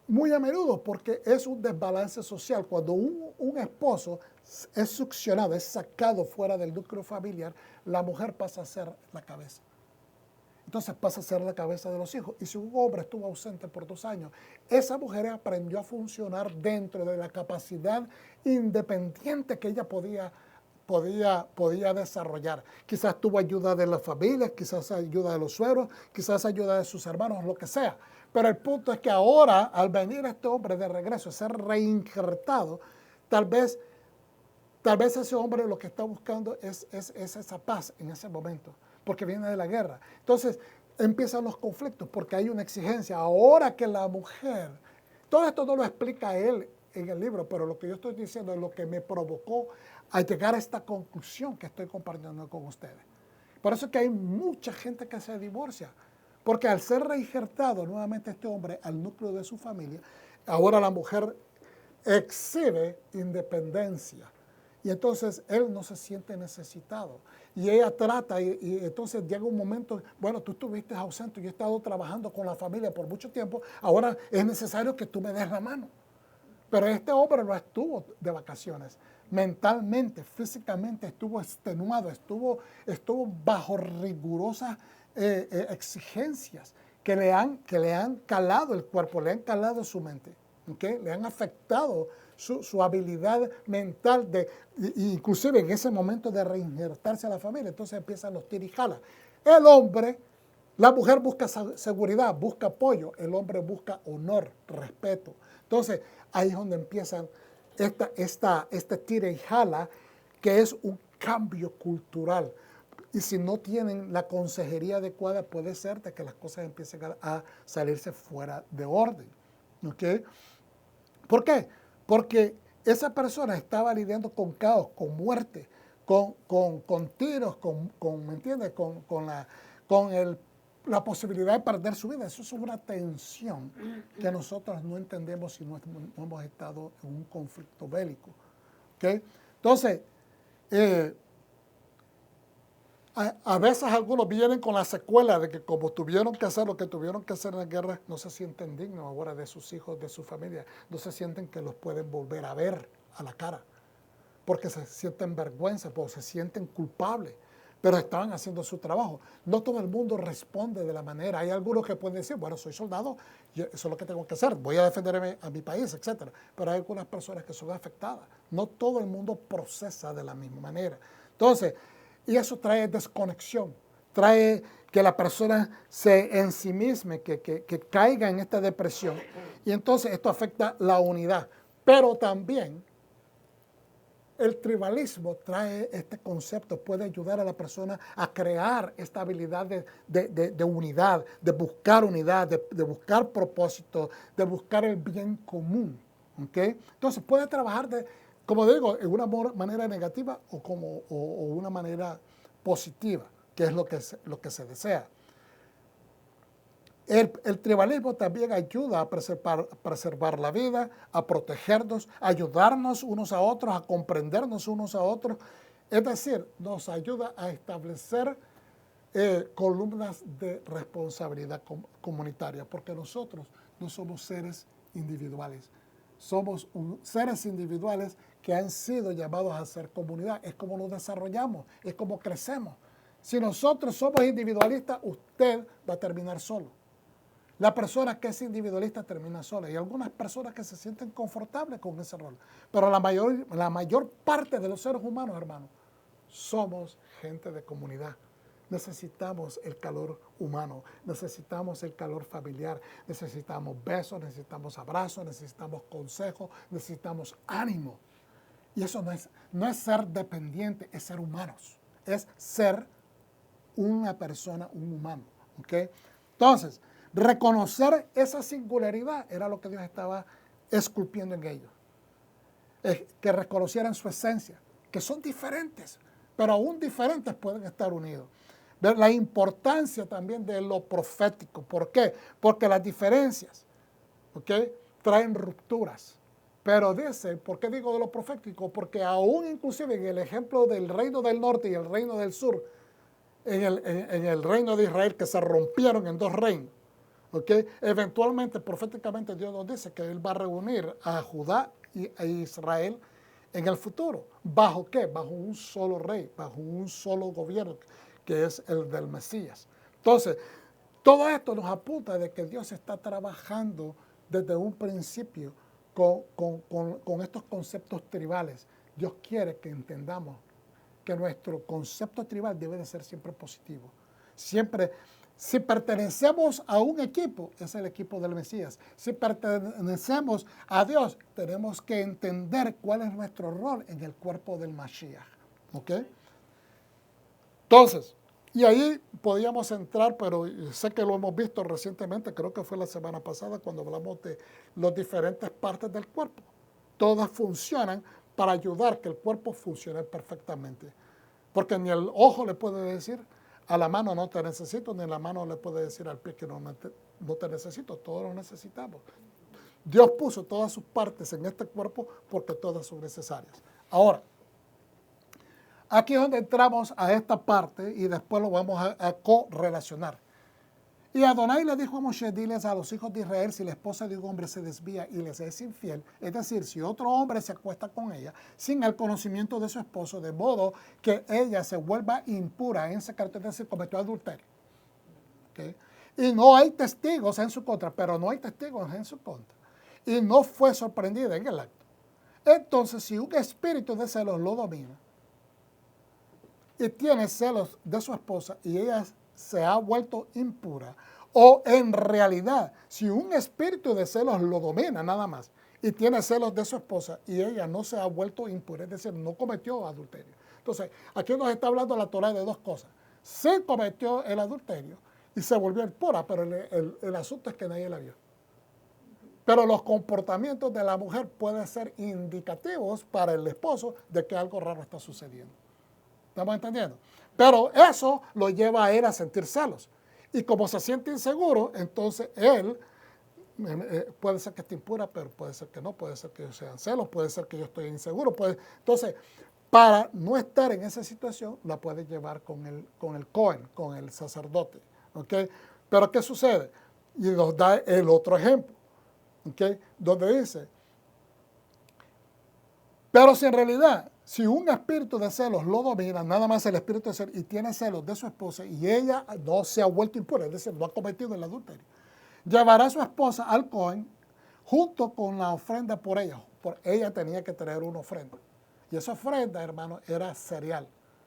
muy a menudo porque es un desbalance social. Cuando un esposo es succionado, es sacado fuera del núcleo familiar, la mujer pasa a ser la cabeza. Entonces pasa a ser la cabeza de los hijos. Y si un hombre estuvo ausente por 2 años, esa mujer aprendió a funcionar dentro de la capacidad independiente que ella podía desarrollar. Quizás tuvo ayuda de la familia, quizás ayuda de los suegros, quizás ayuda de sus hermanos, lo que sea. Pero el punto es que ahora, al venir este hombre de regreso, a ser reinjertado, tal vez ese hombre lo que está buscando es esa paz en ese momento, porque viene de la guerra. Entonces, empiezan los conflictos, porque hay una exigencia. Ahora que la mujer, todo esto no lo explica él en el libro, pero lo que yo estoy diciendo es lo que me provocó a llegar a esta conclusión que estoy compartiendo con ustedes. Por eso es que hay mucha gente que se divorcia, porque al ser reinjertado nuevamente este hombre al núcleo de su familia, ahora la mujer exhibe independencia. Y entonces él no se siente necesitado. Y ella trata, y entonces llega un momento, bueno, tú estuviste ausente, yo he estado trabajando con la familia por mucho tiempo, ahora es necesario que tú me des la mano. Pero este hombre no estuvo de vacaciones. Mentalmente, físicamente estuvo extenuado, estuvo bajo rigurosas exigencias que le han calado el cuerpo, le han calado su mente, ¿okay? Le han afectado su habilidad mental, inclusive en ese momento de reinsertarse a la familia. Entonces empiezan los tirijalas. El hombre, la mujer busca seguridad, busca apoyo, el hombre busca honor, respeto. Entonces ahí es donde empiezan este tira y jala, que es un cambio cultural. Y si no tienen la consejería adecuada, puede ser de que las cosas empiecen a salirse fuera de orden. ¿Okay? ¿Por qué? Porque esa persona estaba lidiando con caos, con muerte, con tiros, ¿me entiendes? Con la posibilidad de perder su vida. Eso es una tensión que nosotros no entendemos si no hemos estado en un conflicto bélico. ¿Okay? Entonces, a veces algunos vienen con la secuela de que como tuvieron que hacer lo que tuvieron que hacer en la guerra, no se sienten dignos ahora de sus hijos, de su familia, no se sienten que los pueden volver a ver a la cara. porque se sienten vergüenza, porque se sienten culpables, pero estaban haciendo su trabajo. No todo el mundo responde de la manera. Hay algunos que pueden decir, bueno, soy soldado, y eso es lo que tengo que hacer, voy a defender a mi país, etc. Pero hay algunas personas que son afectadas. No todo el mundo procesa de la misma manera. Entonces, y eso trae desconexión, trae que la persona se ensimisme, que caiga en esta depresión. Y entonces esto afecta la unidad. Pero también el tribalismo trae este concepto, puede ayudar a la persona a crear esta habilidad de unidad, de buscar unidad, de buscar propósito, de buscar el bien común. ¿Okay? Entonces puede trabajar, como digo, en una manera negativa o una manera positiva, que es lo que se desea. El tribalismo también ayuda a preservar la vida, a protegernos, a ayudarnos unos a otros, a comprendernos unos a otros. Es decir, nos ayuda a establecer columnas de responsabilidad comunitaria, porque nosotros no somos seres individuales. Somos seres individuales que han sido llamados a ser comunidad. Es como nos desarrollamos, es como crecemos. Si nosotros somos individualistas, usted va a terminar solo. La persona que es individualista termina sola. Y algunas personas que se sienten confortables con ese rol. Pero la mayor parte de los seres humanos, hermanos, somos gente de comunidad. Necesitamos el calor humano, necesitamos el calor familiar, necesitamos besos, necesitamos abrazos, necesitamos consejos, necesitamos ánimo. Y eso no es ser dependiente, es ser humanos. Es ser una persona, un humano. ¿Okay? Entonces, reconocer esa singularidad era lo que Dios estaba esculpiendo en ellos. Que reconocieran su esencia, que son diferentes, pero aún diferentes pueden estar unidos. Ver la importancia también de lo profético. ¿Por qué? Porque las diferencias, ¿okay?, traen rupturas. Pero dice, ¿por qué digo de lo profético? Porque aún inclusive en el ejemplo del reino del norte y el reino del sur, en el reino de Israel, que se rompieron en dos reinos, ¿okay?, eventualmente, proféticamente, Dios nos dice que Él va a reunir a Judá y a Israel en el futuro. ¿Bajo qué? Bajo un solo rey, bajo un solo gobierno, que es el del Mesías. Entonces, todo esto nos apunta de que Dios está trabajando desde un principio con estos conceptos tribales. Dios quiere que entendamos que nuestro concepto tribal debe de ser siempre positivo. Siempre, si pertenecemos a un equipo, es el equipo del Mesías. Si pertenecemos a Dios, tenemos que entender cuál es nuestro rol en el cuerpo del Mashiach. ¿Ok? Entonces, y ahí podíamos entrar, pero sé que lo hemos visto recientemente, creo que fue la semana pasada cuando hablamos de las diferentes partes del cuerpo. Todas funcionan para ayudar que el cuerpo funcione perfectamente. Porque ni el ojo le puede decir a la mano no te necesito, ni la mano le puede decir al pie que no te necesito, todos lo necesitamos. Dios puso todas sus partes en este cuerpo porque todas son necesarias. Ahora, aquí es donde entramos a esta parte y después lo vamos a correlacionar. Y Adonai le dijo a Moshe, diles a los hijos de Israel, si la esposa de un hombre se desvía y les es infiel, es decir, si otro hombre se acuesta con ella sin el conocimiento de su esposo, de modo que ella se vuelva impura en secreto, es decir, cometió adulterio. ¿Okay? Y no hay testigos en su contra, pero no hay testigos en su contra. Y no fue sorprendida en el acto. Entonces, si un espíritu de celos lo domina y tiene celos de su esposa y ella se ha vuelto impura, o en realidad, si un espíritu de celos lo domina nada más y tiene celos de su esposa y ella no se ha vuelto impura, es decir, no cometió adulterio. Entonces, aquí nos está hablando la Torá de dos cosas. Se cometió el adulterio y se volvió impura, pero el asunto es que nadie la vio. Pero los comportamientos de la mujer pueden ser indicativos para el esposo de que algo raro está sucediendo. ¿Estamos entendiendo? Pero eso lo lleva a él a sentir celos. Y como se siente inseguro, entonces él puede ser que esté impura, pero puede ser que no, puede ser que yo sea celos, puede ser que yo estoy inseguro. Entonces, para no estar en esa situación, la puede llevar con el Cohen, con el sacerdote. ¿Okay? Pero ¿qué sucede? Y nos da el otro ejemplo, ¿okay?, donde dice, pero si en realidad, Si un espíritu de celos lo domina, nada más el espíritu de celos, y tiene celos de su esposa, y ella no se ha vuelto impura, es decir, no ha cometido el adulterio, llevará a su esposa al Cohen junto con la ofrenda por ella. Por ella tenía que traer una ofrenda. Y esa ofrenda, hermano, era cereal,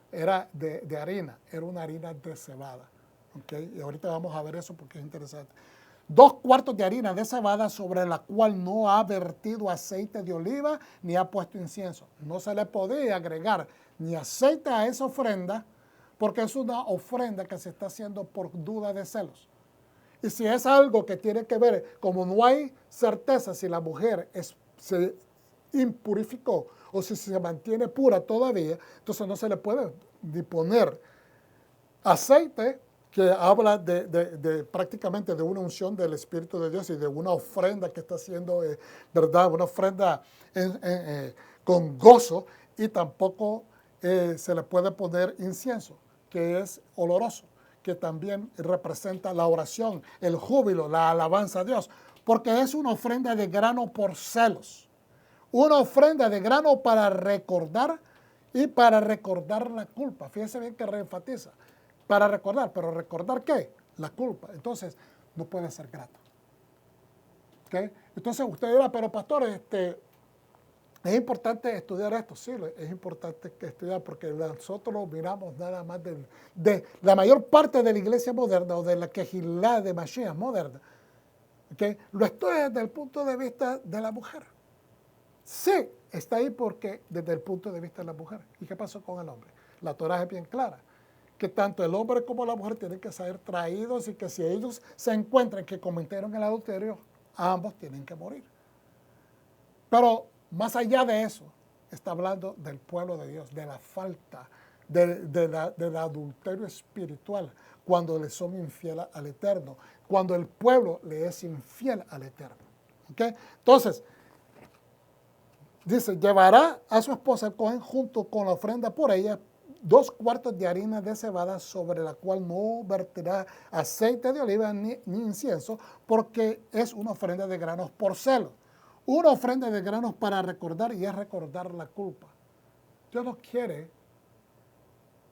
era de harina, era una harina de cebada. ¿Okay? Y ahorita vamos a ver eso porque es interesante. 2 cuartos de harina de cebada sobre la cual no ha vertido aceite de oliva ni ha puesto incienso. No se le podía agregar ni aceite a esa ofrenda porque es una ofrenda que se está haciendo por duda de celos. Y si es algo que tiene que ver, como no hay certeza si la mujer se impurificó o si se mantiene pura todavía, entonces no se le puede ni poner aceite, que habla prácticamente de una unción del Espíritu de Dios y de una ofrenda que está haciendo, ¿verdad? Una ofrenda con gozo, y tampoco se le puede poner incienso, que es oloroso, que también representa la oración, el júbilo, la alabanza a Dios, porque es una ofrenda de grano por celos, una ofrenda de grano para recordar y para recordar la culpa. Fíjense bien que reenfatiza. Para recordar, pero ¿recordar qué? La culpa. Entonces, no puede ser grato. ¿Okay? Entonces, usted dirá, pero pastor, es importante estudiar esto. Sí, es importante que estudiar porque nosotros miramos nada más de la mayor parte de la iglesia moderna o de la quejilá de Mashiach moderna. ¿Okay? Lo estudia desde el punto de vista de la mujer. Sí, está ahí porque desde el punto de vista de la mujer. ¿Y qué pasó con el hombre? La Torah es bien clara, que tanto el hombre como la mujer tienen que ser traídos y que si ellos se encuentran que cometieron el adulterio, ambos tienen que morir. Pero más allá de eso, está hablando del pueblo de Dios, de la falta, del adulterio espiritual, cuando le son infieles al Eterno, cuando el pueblo le es infiel al Eterno. ¿Okay? Entonces, dice, llevará a su esposa el Cohen junto con la ofrenda por ella 2 cuartos de harina de cebada sobre la cual no verterá aceite de oliva ni incienso, porque es una ofrenda de granos por celo. Una ofrenda de granos para recordar, y es recordar la culpa. Dios no quiere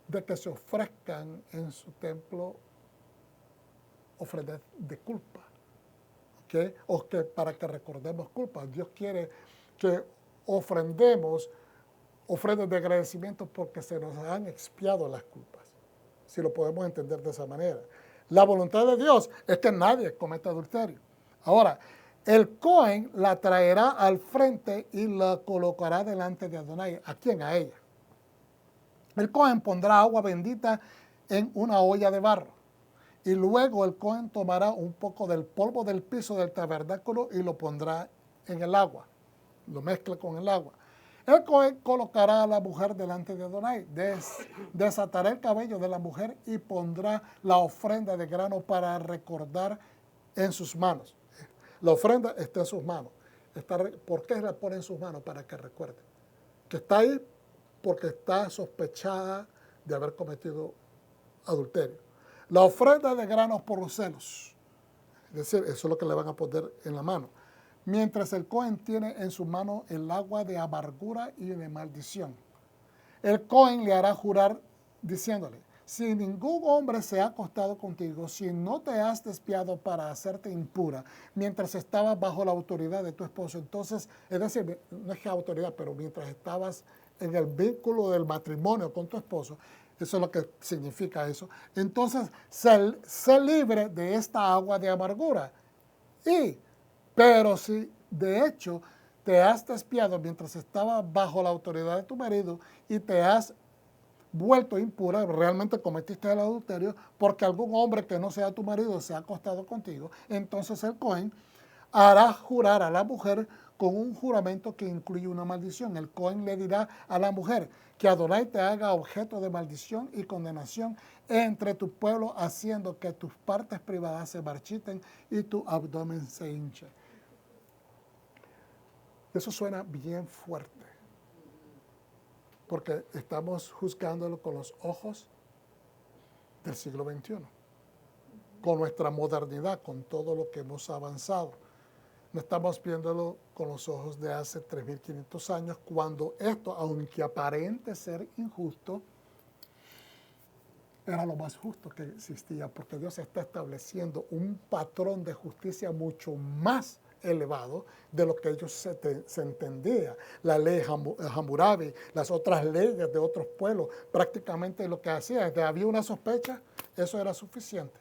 de que se ofrezcan en su templo ofrendas de culpa, ¿okay? O que para que recordemos culpa. Dios quiere que ofrendemos ofrendas de agradecimiento porque se nos han expiado las culpas, si lo podemos entender de esa manera. La voluntad de Dios es que nadie cometa adulterio. Ahora, el Cohen la traerá al frente y la colocará delante de Adonai. ¿A quién? A ella. El Cohen pondrá agua bendita en una olla de barro, y luego el Cohen tomará un poco del polvo del piso del tabernáculo y lo pondrá en el agua, lo mezcla con el agua. El Cohen colocará a la mujer delante de Adonai, desatará el cabello de la mujer y pondrá la ofrenda de grano para recordar en sus manos. La ofrenda está en sus manos. ¿Por qué la pone en sus manos? Para que recuerde. Que está ahí porque está sospechada de haber cometido adulterio. La ofrenda de granos por los celos. Es decir, eso es lo que le van a poner en la mano. Mientras el Cohen tiene en su mano el agua de amargura y de maldición. El Cohen le hará jurar diciéndole, si ningún hombre se ha acostado contigo, si no te has despiado para hacerte impura, mientras estabas bajo la autoridad de tu esposo, entonces, es decir, no es que autoridad, pero mientras estabas en el vínculo del matrimonio con tu esposo, eso es lo que significa eso, entonces, sé libre de esta agua de amargura. Pero si de hecho te has despiado mientras estabas bajo la autoridad de tu marido y te has vuelto impura, realmente cometiste el adulterio porque algún hombre que no sea tu marido se ha acostado contigo, entonces el Cohen hará jurar a la mujer con un juramento que incluye una maldición. El Cohen le dirá a la mujer que Adonai te haga objeto de maldición y condenación entre tu pueblo, haciendo que tus partes privadas se marchiten y tu abdomen se hinche. Eso suena bien fuerte, porque estamos juzgándolo con los ojos del siglo XXI, con nuestra modernidad, con todo lo que hemos avanzado. No estamos viéndolo con los ojos de hace 3.500 años, cuando esto, aunque aparente ser injusto, era lo más justo que existía, porque Dios está estableciendo un patrón de justicia mucho más elevado de lo que ellos se entendía. La ley Hammurabi, las otras leyes de otros pueblos, prácticamente lo que hacía es que había una sospecha, eso era suficiente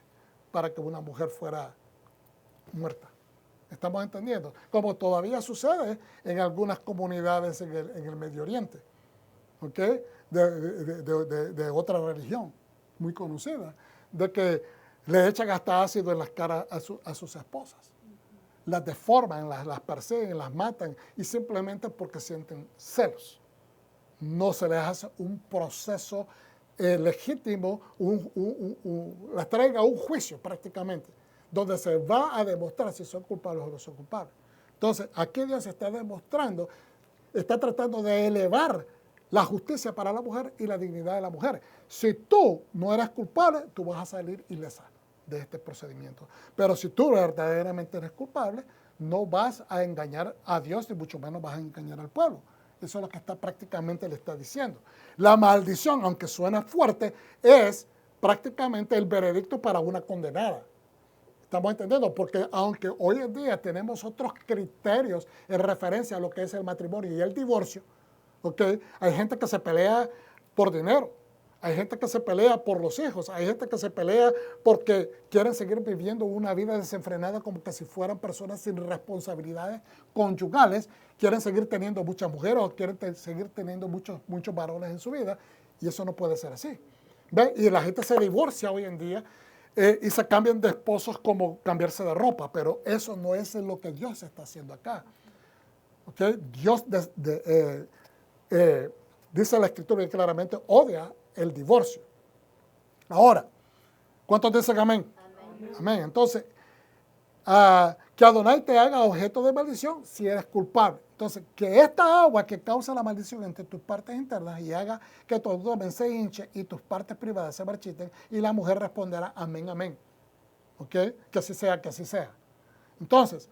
para que una mujer fuera muerta. ¿Estamos entendiendo? Como todavía sucede en algunas comunidades en el Medio Oriente, ¿ok? De otra religión muy conocida, de que le echan hasta ácido en las caras a sus esposas. Las deforman, las persiguen, las matan, y simplemente porque sienten celos. No se les hace un proceso legítimo, les traiga un juicio prácticamente, donde se va a demostrar si son culpables o no son culpables. Entonces, aquí Dios está demostrando, está tratando de elevar la justicia para la mujer y la dignidad de la mujer. Si tú no eres culpable, tú vas a salir ilesa de este procedimiento. Pero si tú verdaderamente eres culpable, no vas a engañar a Dios, ni mucho menos vas a engañar al pueblo. Eso es lo que prácticamente le está diciendo. La maldición, aunque suena fuerte, es prácticamente el veredicto para una condenada. ¿Estamos entendiendo? Porque aunque hoy en día tenemos otros criterios en referencia a lo que es el matrimonio y el divorcio, ¿okay? Hay gente que se pelea por dinero, hay gente que se pelea por los hijos, hay gente que se pelea porque quieren seguir viviendo una vida desenfrenada como que si fueran personas sin responsabilidades conyugales, quieren seguir teniendo muchas mujeres o quieren seguir teniendo muchos varones en su vida, y eso no puede ser así. ¿Ve? Y la gente se divorcia hoy en día y se cambian de esposos como cambiarse de ropa, pero eso no es lo que Dios está haciendo acá. ¿Okay? Dios dice la Escritura que claramente odia el divorcio. Ahora, ¿cuántos dicen amén? Amén. Amén. Entonces, que Adonai te haga objeto de maldición si eres culpable. Entonces, que esta agua que causa la maldición entre tus partes internas y haga que tu abdomen se hinche y tus partes privadas se marchiten, y la mujer responderá amén, amén. ¿Ok? Que así sea, que así sea. Entonces,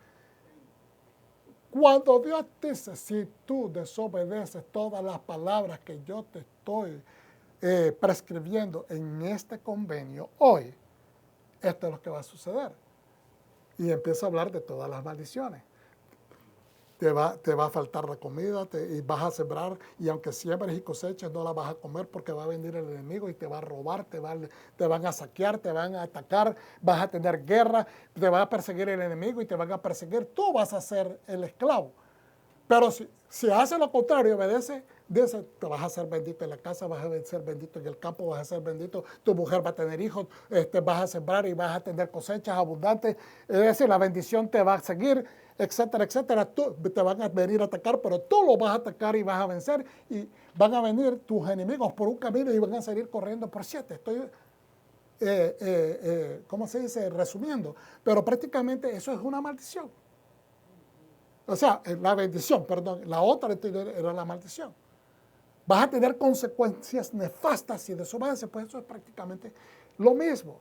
cuando Dios dice, si tú desobedeces todas las palabras que yo te estoy prescribiendo en este convenio hoy, esto es lo que va a suceder. Y empieza a hablar de todas las maldiciones. Te va a faltar la comida y vas a sembrar, y aunque siembres y coseches, no la vas a comer porque va a venir el enemigo y te va a robar, te van a saquear, te van a atacar, vas a tener guerra, te va a perseguir el enemigo y te van a perseguir. Tú vas a ser el esclavo. Pero si haces lo contrario, obedece, dice, te vas a ser bendito en la casa, vas a ser bendito en el campo, vas a ser bendito, tu mujer va a tener hijos, vas a sembrar y vas a tener cosechas abundantes, es decir, la bendición te va a seguir, etcétera, etcétera. Te van a venir a atacar, pero tú lo vas a atacar y vas a vencer, y van a venir tus enemigos por un camino y van a salir corriendo por 7. Estoy, ¿cómo se dice? Resumiendo, pero prácticamente eso es una maldición. O sea, la bendición, perdón, la otra era la maldición. Vas a tener consecuencias nefastas si desobedeces, pues eso es prácticamente lo mismo.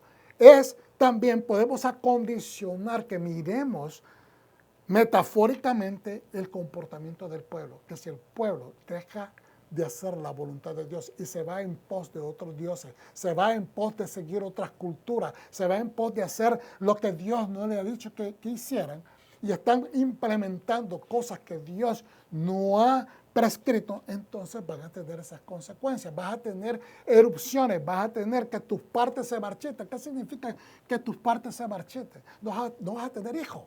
También podemos acondicionar que miremos metafóricamente el comportamiento del pueblo, que si el pueblo deja de hacer la voluntad de Dios y se va en pos de otros dioses, se va en pos de seguir otras culturas, se va en pos de hacer lo que Dios no le ha dicho que hicieran, y están implementando cosas que Dios no ha prescrito, entonces van a tener esas consecuencias, vas a tener erupciones, vas a tener que tus partes se marchiten. ¿Qué significa que tus partes se marchiten? No vas a tener hijos.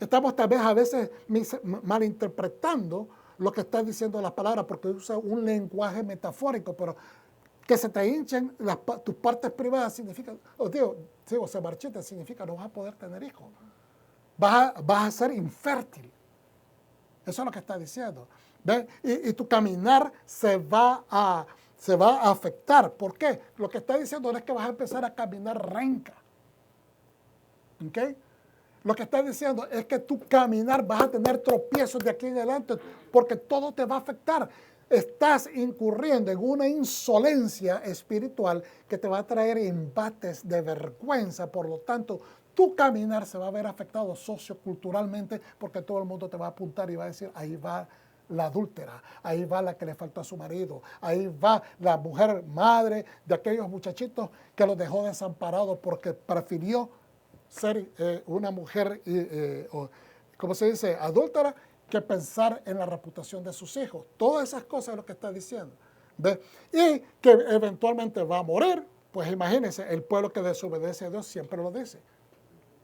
Estamos tal vez a veces malinterpretando lo que está diciendo las palabras porque usa un lenguaje metafórico, pero que se te hinchen tus partes privadas significa, o se marchiten significa no vas a poder tener hijos. Vas a ser infértil. Eso es lo que está diciendo. ¿Ven? Y tu caminar se va a afectar. ¿Por qué? Lo que está diciendo no es que vas a empezar a caminar renca. ¿Ok? Lo que está diciendo es que tu caminar vas a tener tropiezos de aquí en adelante porque todo te va a afectar. Estás incurriendo en una insolencia espiritual que te va a traer embates de vergüenza. Por lo tanto, tu caminar se va a ver afectado socioculturalmente porque todo el mundo te va a apuntar y va a decir, ahí va la adúltera, ahí va la que le faltó a su marido, ahí va la mujer madre de aquellos muchachitos que los dejó desamparados porque prefirió ser una mujer, ¿cómo se dice?, adúltera, que pensar en la reputación de sus hijos. Todas esas cosas es lo que está diciendo. ¿Ve? Y que eventualmente va a morir. Pues imagínense, el pueblo que desobedece a Dios siempre lo dice.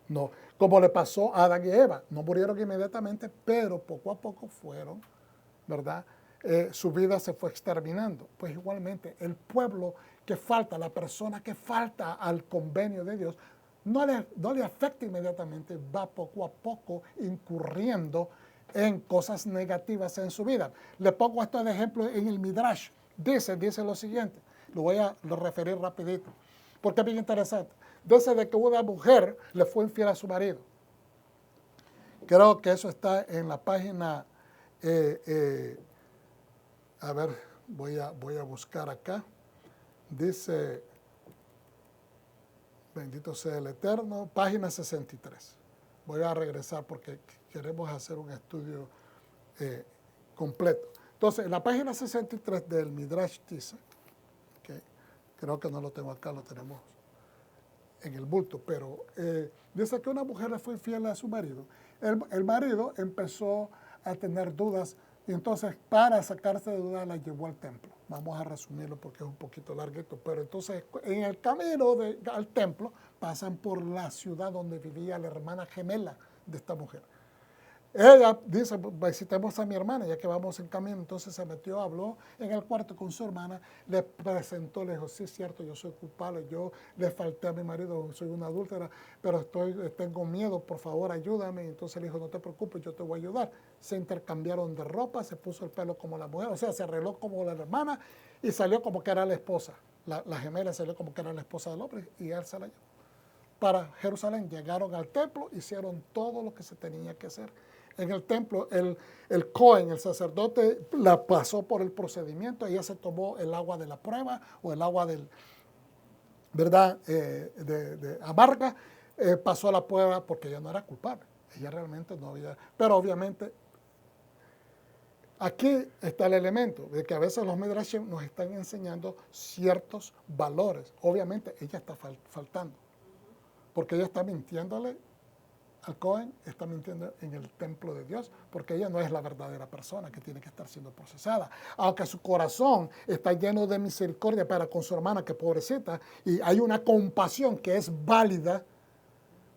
No, como le pasó a Adán y Eva, no murieron inmediatamente, pero poco a poco fueron, ¿verdad? Su vida se fue exterminando. Pues igualmente, el pueblo que falta, la persona que falta al convenio de Dios, no le afecta inmediatamente, va poco a poco incurriendo en cosas negativas en su vida. Le pongo esto de ejemplo en el Midrash. Dice lo siguiente, lo voy a referir rapidito, porque es bien interesante. Dice de que una mujer le fue infiel a su marido. Creo que eso está en la página, a ver, voy a buscar acá. Dice, bendito sea el Eterno, página 63. Voy a regresar porque queremos hacer un estudio completo. Entonces, en la página 63 del Midrash dice, okay, creo que no lo tengo acá, lo tenemos en el bulto, pero dice que una mujer le fue infiel a su marido. El marido empezó a tener dudas y entonces para sacarse de dudas la llevó al templo. Vamos a resumirlo porque es un poquito larguito, pero entonces en el camino al templo pasan por la ciudad donde vivía la hermana gemela de esta mujer. Ella dice, visitemos a mi hermana, ya que vamos en camino. Entonces se metió, habló en el cuarto con su hermana, le presentó, le dijo, sí, es cierto, yo soy culpable, yo le falté a mi marido, soy una adúltera, pero tengo miedo, por favor, ayúdame. Entonces le dijo, no te preocupes, yo te voy a ayudar. Se intercambiaron de ropa, se puso el pelo como la mujer, o sea, se arregló como la hermana y salió como que era la esposa. La gemela salió como que era la esposa del hombre y él se la llevó para Jerusalén. Llegaron al templo, hicieron todo lo que se tenía que hacer. En el templo, el Cohen, el sacerdote, la pasó por el procedimiento. Ella se tomó el agua de la prueba o el agua del, ¿verdad?, de amarga. Pasó la prueba porque ella no era culpable. Ella realmente no había. Pero obviamente, aquí está el elemento de que a veces los Midrashim nos están enseñando ciertos valores. Obviamente, ella está faltando. Porque ella está mintiéndole al Cohen, está mintiendo en el templo de Dios, porque ella no es la verdadera persona que tiene que estar siendo procesada. Aunque su corazón está lleno de misericordia para con su hermana, que pobrecita, y hay una compasión que es válida,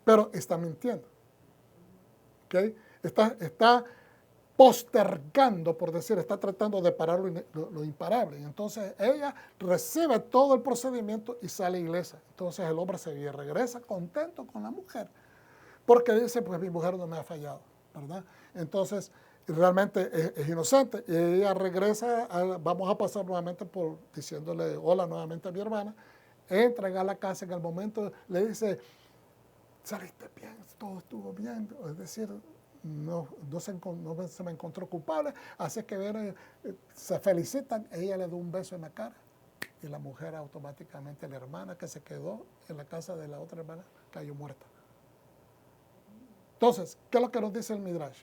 pero está mintiendo. ¿Okay? Está postergando, por decir, está tratando de parar lo imparable. Y entonces ella recibe todo el procedimiento y sale ilesa. Entonces el hombre se regresa contento con la mujer, porque dice, pues mi mujer no me ha fallado, ¿verdad? Entonces, realmente es inocente. Y ella regresa, vamos a pasar nuevamente por diciéndole hola nuevamente a mi hermana, entra a la casa, en el momento le dice, saliste bien, todo estuvo bien, es decir, no se me encontró culpable, así que se felicitan, ella le da un beso en la cara y la mujer automáticamente, la hermana que se quedó en la casa de la otra hermana, cayó muerta. Entonces, ¿qué es lo que nos dice el Midrash?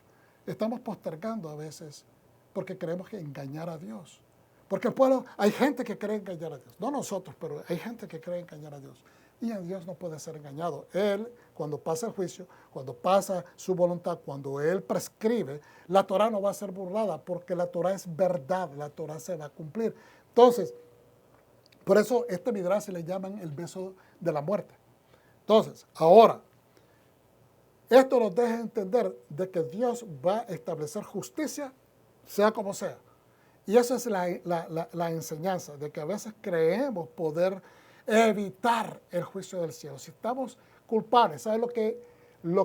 Estamos postergando a veces porque creemos que engañar a Dios. Porque el pueblo, hay gente que cree engañar a Dios. No nosotros, pero hay gente que cree engañar a Dios. Y a Dios no puede ser engañado. Él, cuando pasa el juicio, cuando pasa su voluntad, cuando Él prescribe, la Torah no va a ser burlada porque la Torah es verdad, la Torah se va a cumplir. Entonces, por eso este Midrash se le llaman el beso de la muerte. Entonces, ahora, esto nos deja entender de que Dios va a establecer justicia, sea como sea. Y esa es la enseñanza, de que a veces creemos poder evitar el juicio del cielo. Si estamos culpables, ¿sabes lo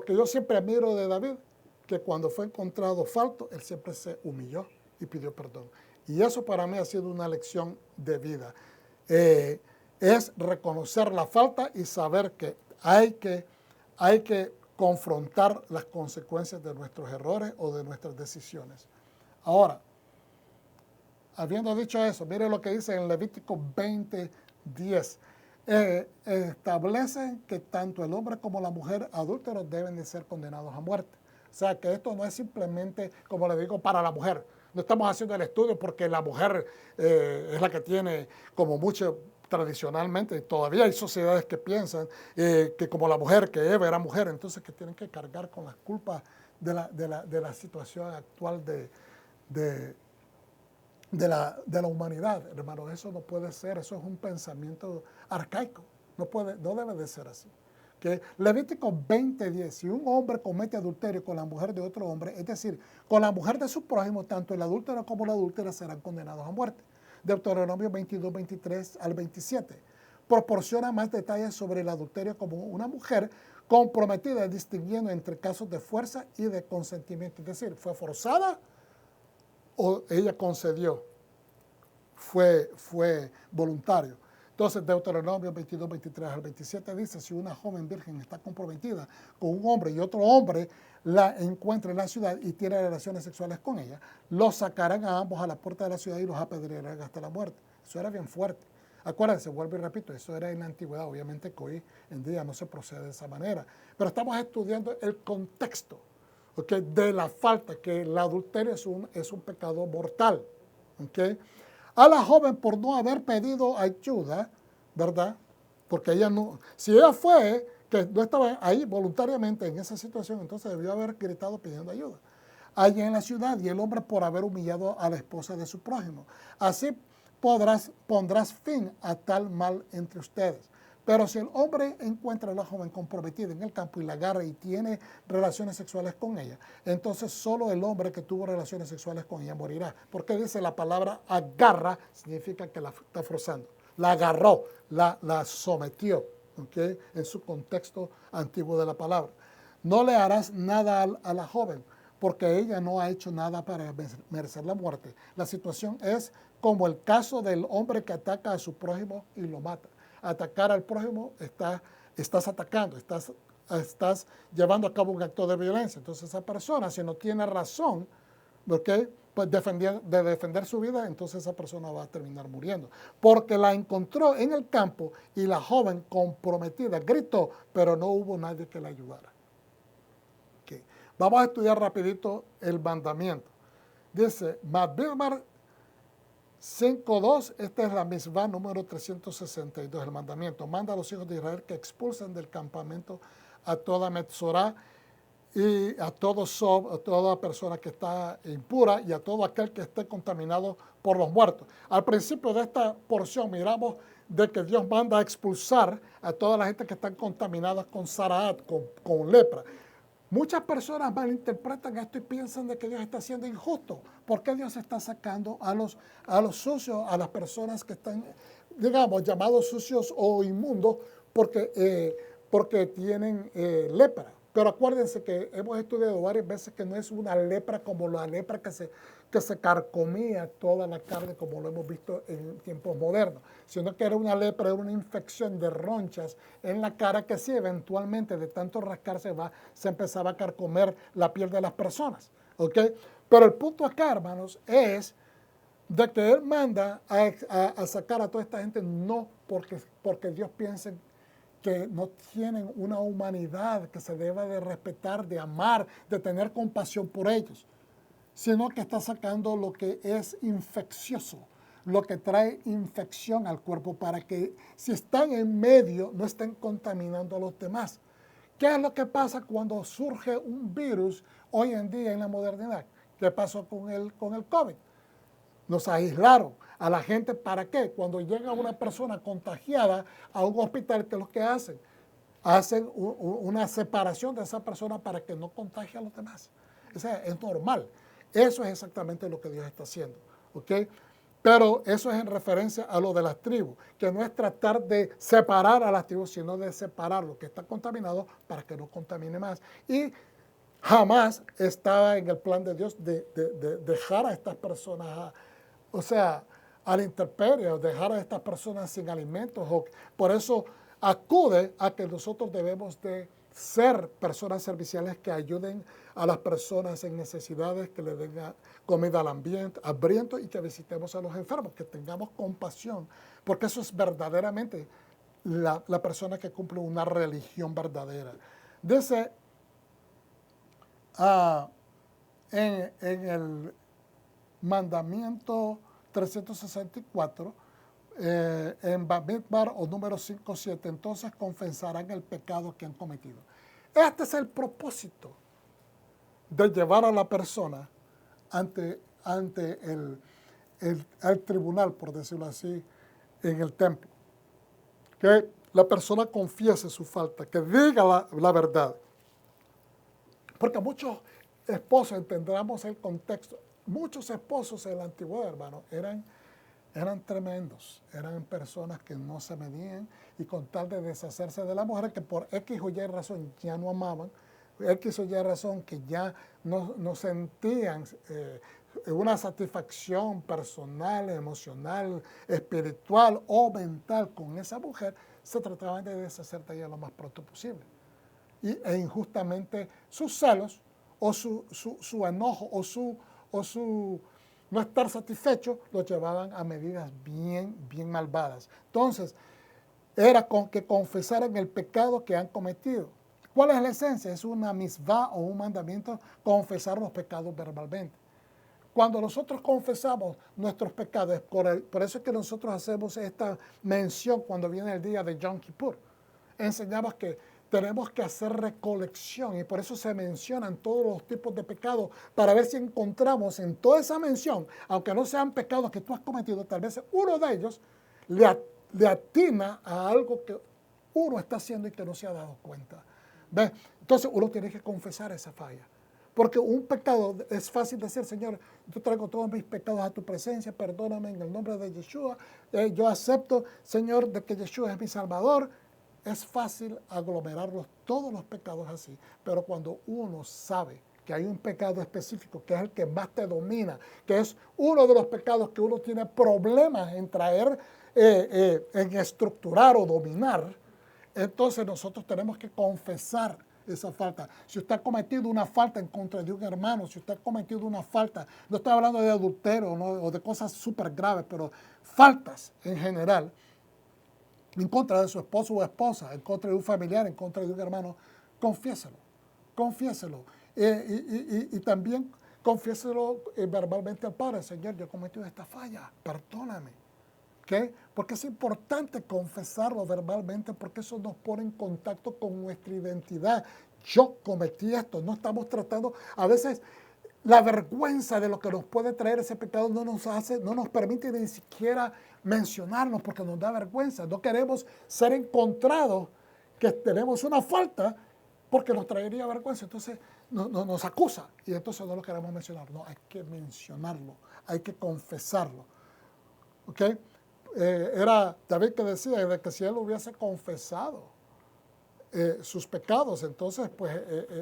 que yo siempre admiro de David? Que cuando fue encontrado falto, él siempre se humilló y pidió perdón. Y eso para mí ha sido una lección de vida. Es reconocer la falta y saber que hay que confrontar las consecuencias de nuestros errores o de nuestras decisiones. Ahora, habiendo dicho eso, mire lo que dice en Levítico 20:10. establecen que tanto el hombre como la mujer adúlteros deben de ser condenados a muerte. O sea, que esto no es simplemente, como le digo, para la mujer. No estamos haciendo el estudio porque la mujer es la que tiene, como mucho tradicionalmente, todavía hay sociedades que piensan que como la mujer, que Eva era mujer, entonces que tienen que cargar con las culpas de la situación actual de la humanidad. Hermano, eso no puede ser, eso es un pensamiento arcaico, no debe de ser así. Que Levítico 20:10, si un hombre comete adulterio con la mujer de otro hombre, es decir, con la mujer de su prójimo, tanto el adúltero como la adúltera serán condenados a muerte. Deuteronomio 22:23-27 proporciona más detalles sobre el adulterio como una mujer comprometida, distinguiendo entre casos de fuerza y de consentimiento. Es decir, fue forzada o ella concedió, fue voluntario. Entonces, Deuteronomio 22:23-27 dice, si una joven virgen está comprometida con un hombre y otro hombre la encuentra en la ciudad y tiene relaciones sexuales con ella, los sacarán a ambos a la puerta de la ciudad y los apedrearán hasta la muerte. Eso era bien fuerte. Acuérdense, vuelvo y repito, eso era en la antigüedad, obviamente que hoy en día no se procede de esa manera. Pero estamos estudiando el contexto, ¿okay?, de la falta, que el adulterio es un pecado mortal. ¿Okay? A la joven, por no haber pedido ayuda, ¿verdad? Porque ella no, si ella fue, que no estaba ahí voluntariamente en esa situación, entonces debió haber gritado pidiendo ayuda. Allí en la ciudad, y el hombre por haber humillado a la esposa de su prójimo. Así pondrás fin a tal mal entre ustedes. Pero si el hombre encuentra a la joven comprometida en el campo y la agarra y tiene relaciones sexuales con ella, entonces solo el hombre que tuvo relaciones sexuales con ella morirá. Porque dice la palabra agarra, significa que la está forzando. La agarró, la sometió, ¿okay?, en su contexto antiguo de la palabra. No le harás nada a la joven, porque ella no ha hecho nada para merecer la muerte. La situación es como el caso del hombre que ataca a su prójimo y lo mata. Atacar al prójimo, estás atacando, estás llevando a cabo un acto de violencia. Entonces esa persona, si no tiene razón, ¿okay?, pues de defender su vida, entonces esa persona va a terminar muriendo. Porque la encontró en el campo y la joven comprometida gritó, pero no hubo nadie que la ayudara. Okay. Vamos a estudiar rapidito el mandamiento. Dice, Mabimar 5:2, esta es la misma número 362, el mandamiento. Manda a los hijos de Israel que expulsen del campamento a toda Metzorá y a todo Sob, a toda persona que está impura y a todo aquel que esté contaminado por los muertos. Al principio de esta porción miramos de que Dios manda a expulsar a toda la gente que está contaminada con Saraat, con lepra. Muchas personas malinterpretan esto y piensan de que Dios está siendo injusto. ¿Por qué Dios está sacando a los sucios, a las personas que están, digamos, llamados sucios o inmundos porque tienen lepra? Pero acuérdense que hemos estudiado varias veces que no es una lepra como la lepra que se carcomía toda la carne como lo hemos visto en tiempos modernos, sino que era una lepra, era una infección de ronchas en la cara que sí, eventualmente de tanto rascarse se empezaba a carcomer la piel de las personas. ¿Okay? Pero el punto acá, hermanos, es de que Él manda a sacar a toda esta gente no porque Dios piense que no tienen una humanidad que se deba de respetar, de amar, de tener compasión por ellos, sino que está sacando lo que es infeccioso, lo que trae infección al cuerpo para que si están en medio no estén contaminando a los demás. ¿Qué es lo que pasa cuando surge un virus hoy en día en la modernidad? ¿Qué pasó con el COVID? Nos aislaron a la gente. ¿Para qué? Cuando llega una persona contagiada a un hospital, ¿qué es lo que hacen? Hacen una separación de esa persona para que no contagie a los demás. O sea, es normal. Eso es exactamente lo que Dios está haciendo. ¿Okay? Pero eso es en referencia a lo de las tribus, que no es tratar de separar a las tribus, sino de separar lo que está contaminado para que no contamine más. Y jamás estaba en el plan de Dios de dejar a estas personas a la intemperie, o dejar a estas personas sin alimentos. Por eso acude a que nosotros debemos de ser personas serviciales que ayuden a las personas en necesidades, que le den comida al hambriento y que visitemos a los enfermos, que tengamos compasión, porque eso es verdaderamente la persona que cumple una religión verdadera. Dice en el mandamiento 364, en Bamidbar o número 5:7, entonces confesarán el pecado que han cometido. Este es el propósito de llevar a la persona ante el tribunal, por decirlo así, en el templo. Que la persona confiese su falta, que diga la verdad. Porque muchos esposos, entendamos el contexto, muchos esposos en la antigüedad, hermano, eran tremendos, eran personas que no se medían y con tal de deshacerse de la mujer que por X o Y razón ya no amaban, X o Y razón que ya no sentían una satisfacción personal, emocional, espiritual o mental con esa mujer, se trataban de deshacer de ella lo más pronto posible. E injustamente sus celos o su enojo o su no estar satisfecho los llevaban a medidas bien malvadas. Entonces, era con que confesaran el pecado que han cometido. ¿Cuál es la esencia? Es una misvá o un mandamiento, confesar los pecados verbalmente. Cuando nosotros confesamos nuestros pecados, por eso es que nosotros hacemos esta mención cuando viene el día de Yom Kippur. Enseñamos que tenemos que hacer recolección y por eso se mencionan todos los tipos de pecados para ver si encontramos en toda esa mención, aunque no sean pecados que tú has cometido, tal vez uno de ellos le atina a algo que uno está haciendo y que no se ha dado cuenta. ¿Ves? Entonces uno tiene que confesar esa falla. Porque un pecado es fácil decir, Señor, yo traigo todos mis pecados a tu presencia, perdóname en el nombre de Yeshua. Yo acepto, Señor, de que Yeshua es mi Salvador. Es fácil aglomerarlos todos los pecados así, pero cuando uno sabe que hay un pecado específico que es el que más te domina, que es uno de los pecados que uno tiene problemas en traer, en estructurar o dominar, entonces nosotros tenemos que confesar esa falta. Si usted ha cometido una falta en contra de un hermano, si usted ha cometido una falta, no estoy hablando de adulterio, ¿no?, o de cosas súper graves, pero faltas en general, en contra de su esposo o esposa, en contra de un familiar, en contra de un hermano, confiéselo. Y también confiéselo verbalmente al Padre. Señor, yo he cometido esta falla, perdóname. ¿Okay? Porque es importante confesarlo verbalmente porque eso nos pone en contacto con nuestra identidad. Yo cometí esto, no estamos tratando, a veces la vergüenza de lo que nos puede traer ese pecado no nos permite ni siquiera mencionarnos porque nos da vergüenza. No queremos ser encontrados que tenemos una falta porque nos traería vergüenza. Entonces nos acusa y entonces no lo queremos mencionar. No, hay que mencionarlo, hay que confesarlo. ¿Ok? Era David que decía de que si él hubiese confesado sus pecados, entonces pues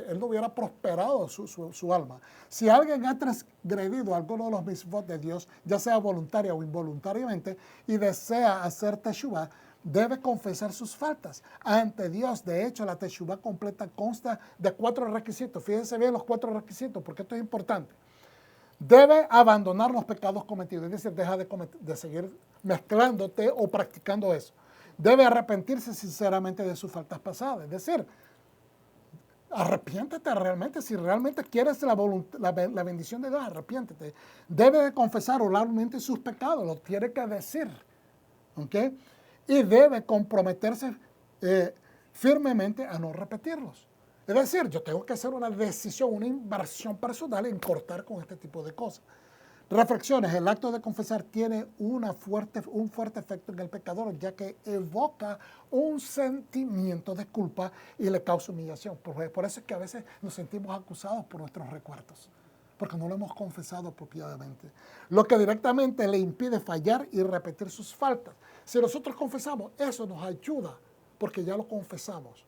él no hubiera prosperado su alma. Si alguien ha transgredido alguno de los mitzvot de Dios, ya sea voluntaria o involuntariamente, y desea hacer teshuvah, debe confesar sus faltas ante Dios. De hecho, la teshuvah completa consta de 4 requisitos. Fíjense bien los 4 requisitos, porque esto es importante. Debe abandonar los pecados cometidos, es decir, deja de seguir mezclándote o practicando eso. Debe arrepentirse sinceramente de sus faltas pasadas, es decir, arrepiéntete realmente, si realmente quieres la bendición de Dios, arrepiéntete. Debe de confesar oralmente sus pecados, lo tiene que decir, ¿ok? Y debe comprometerse firmemente a no repetirlos. Es decir, yo tengo que hacer una decisión, una inversión personal en cortar con este tipo de cosas. Reflexiones. El acto de confesar tiene un fuerte efecto en el pecador, ya que evoca un sentimiento de culpa y le causa humillación. Por eso es que a veces nos sentimos acusados por nuestros recuerdos, porque no lo hemos confesado apropiadamente. Lo que directamente le impide fallar y repetir sus faltas. Si nosotros confesamos, eso nos ayuda, porque ya lo confesamos.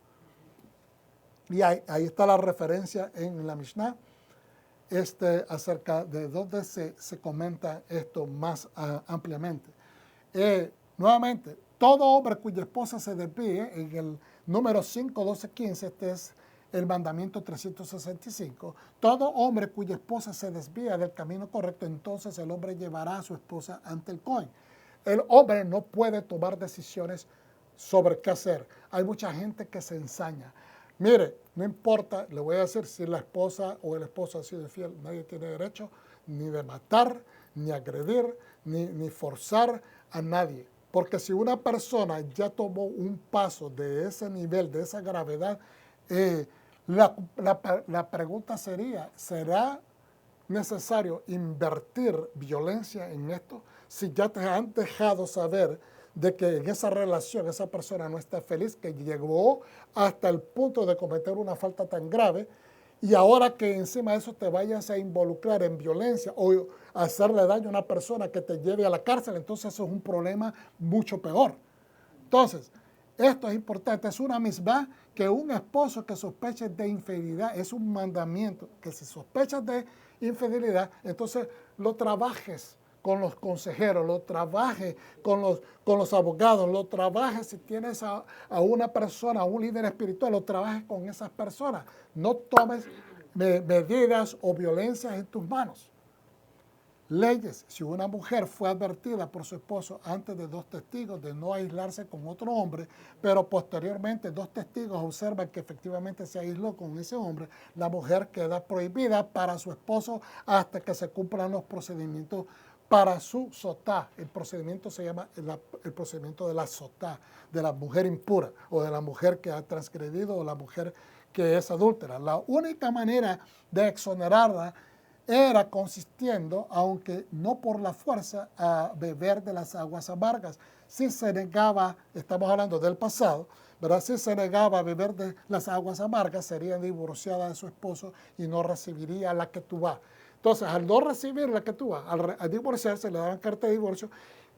Y ahí está la referencia en la Mishnah acerca de dónde se comenta esto más ampliamente. Nuevamente, todo hombre cuya esposa se desvíe, en el número 5, 12, 15, este es el mandamiento 365, todo hombre cuya esposa se desvía del camino correcto, entonces el hombre llevará a su esposa ante el Cohen. El hombre no puede tomar decisiones sobre qué hacer. Hay mucha gente que se ensaña. Mire, no importa, le voy a decir, si la esposa o el esposo ha sido infiel, nadie tiene derecho ni de matar, ni agredir, ni forzar a nadie. Porque si una persona ya tomó un paso de ese nivel, de esa gravedad, la pregunta sería, ¿será necesario invertir violencia en esto? Si ya te han dejado saber de que en esa relación esa persona no está feliz, que llegó hasta el punto de cometer una falta tan grave, y ahora que encima de eso te vayas a involucrar en violencia o hacerle daño a una persona que te lleve a la cárcel, entonces eso es un problema mucho peor. Entonces, esto es importante, es una misma que un esposo que sospeche de infidelidad, es un mandamiento, que si sospechas de infidelidad, entonces lo trabajes con los consejeros, lo trabajes con los abogados, lo trabajes si tienes a una persona, a un líder espiritual, lo trabajes con esas personas. No tomes medidas o violencias en tus manos. Leyes, si una mujer fue advertida por su esposo antes de 2 testigos de no aislarse con otro hombre, pero posteriormente 2 testigos observan que efectivamente se aisló con ese hombre, la mujer queda prohibida para su esposo hasta que se cumplan los procedimientos para su sotá. El procedimiento se llama el procedimiento de la sotá, de la mujer impura o de la mujer que ha transgredido o la mujer que es adúltera. La única manera de exonerarla era consistiendo, aunque no por la fuerza, a beber de las aguas amargas. Si se negaba, estamos hablando del pasado, ¿verdad? Si se negaba a beber de las aguas amargas, sería divorciada de su esposo y no recibiría la ketubá. Entonces, al no recibir la ketubá, al divorciarse, le daban carta de divorcio.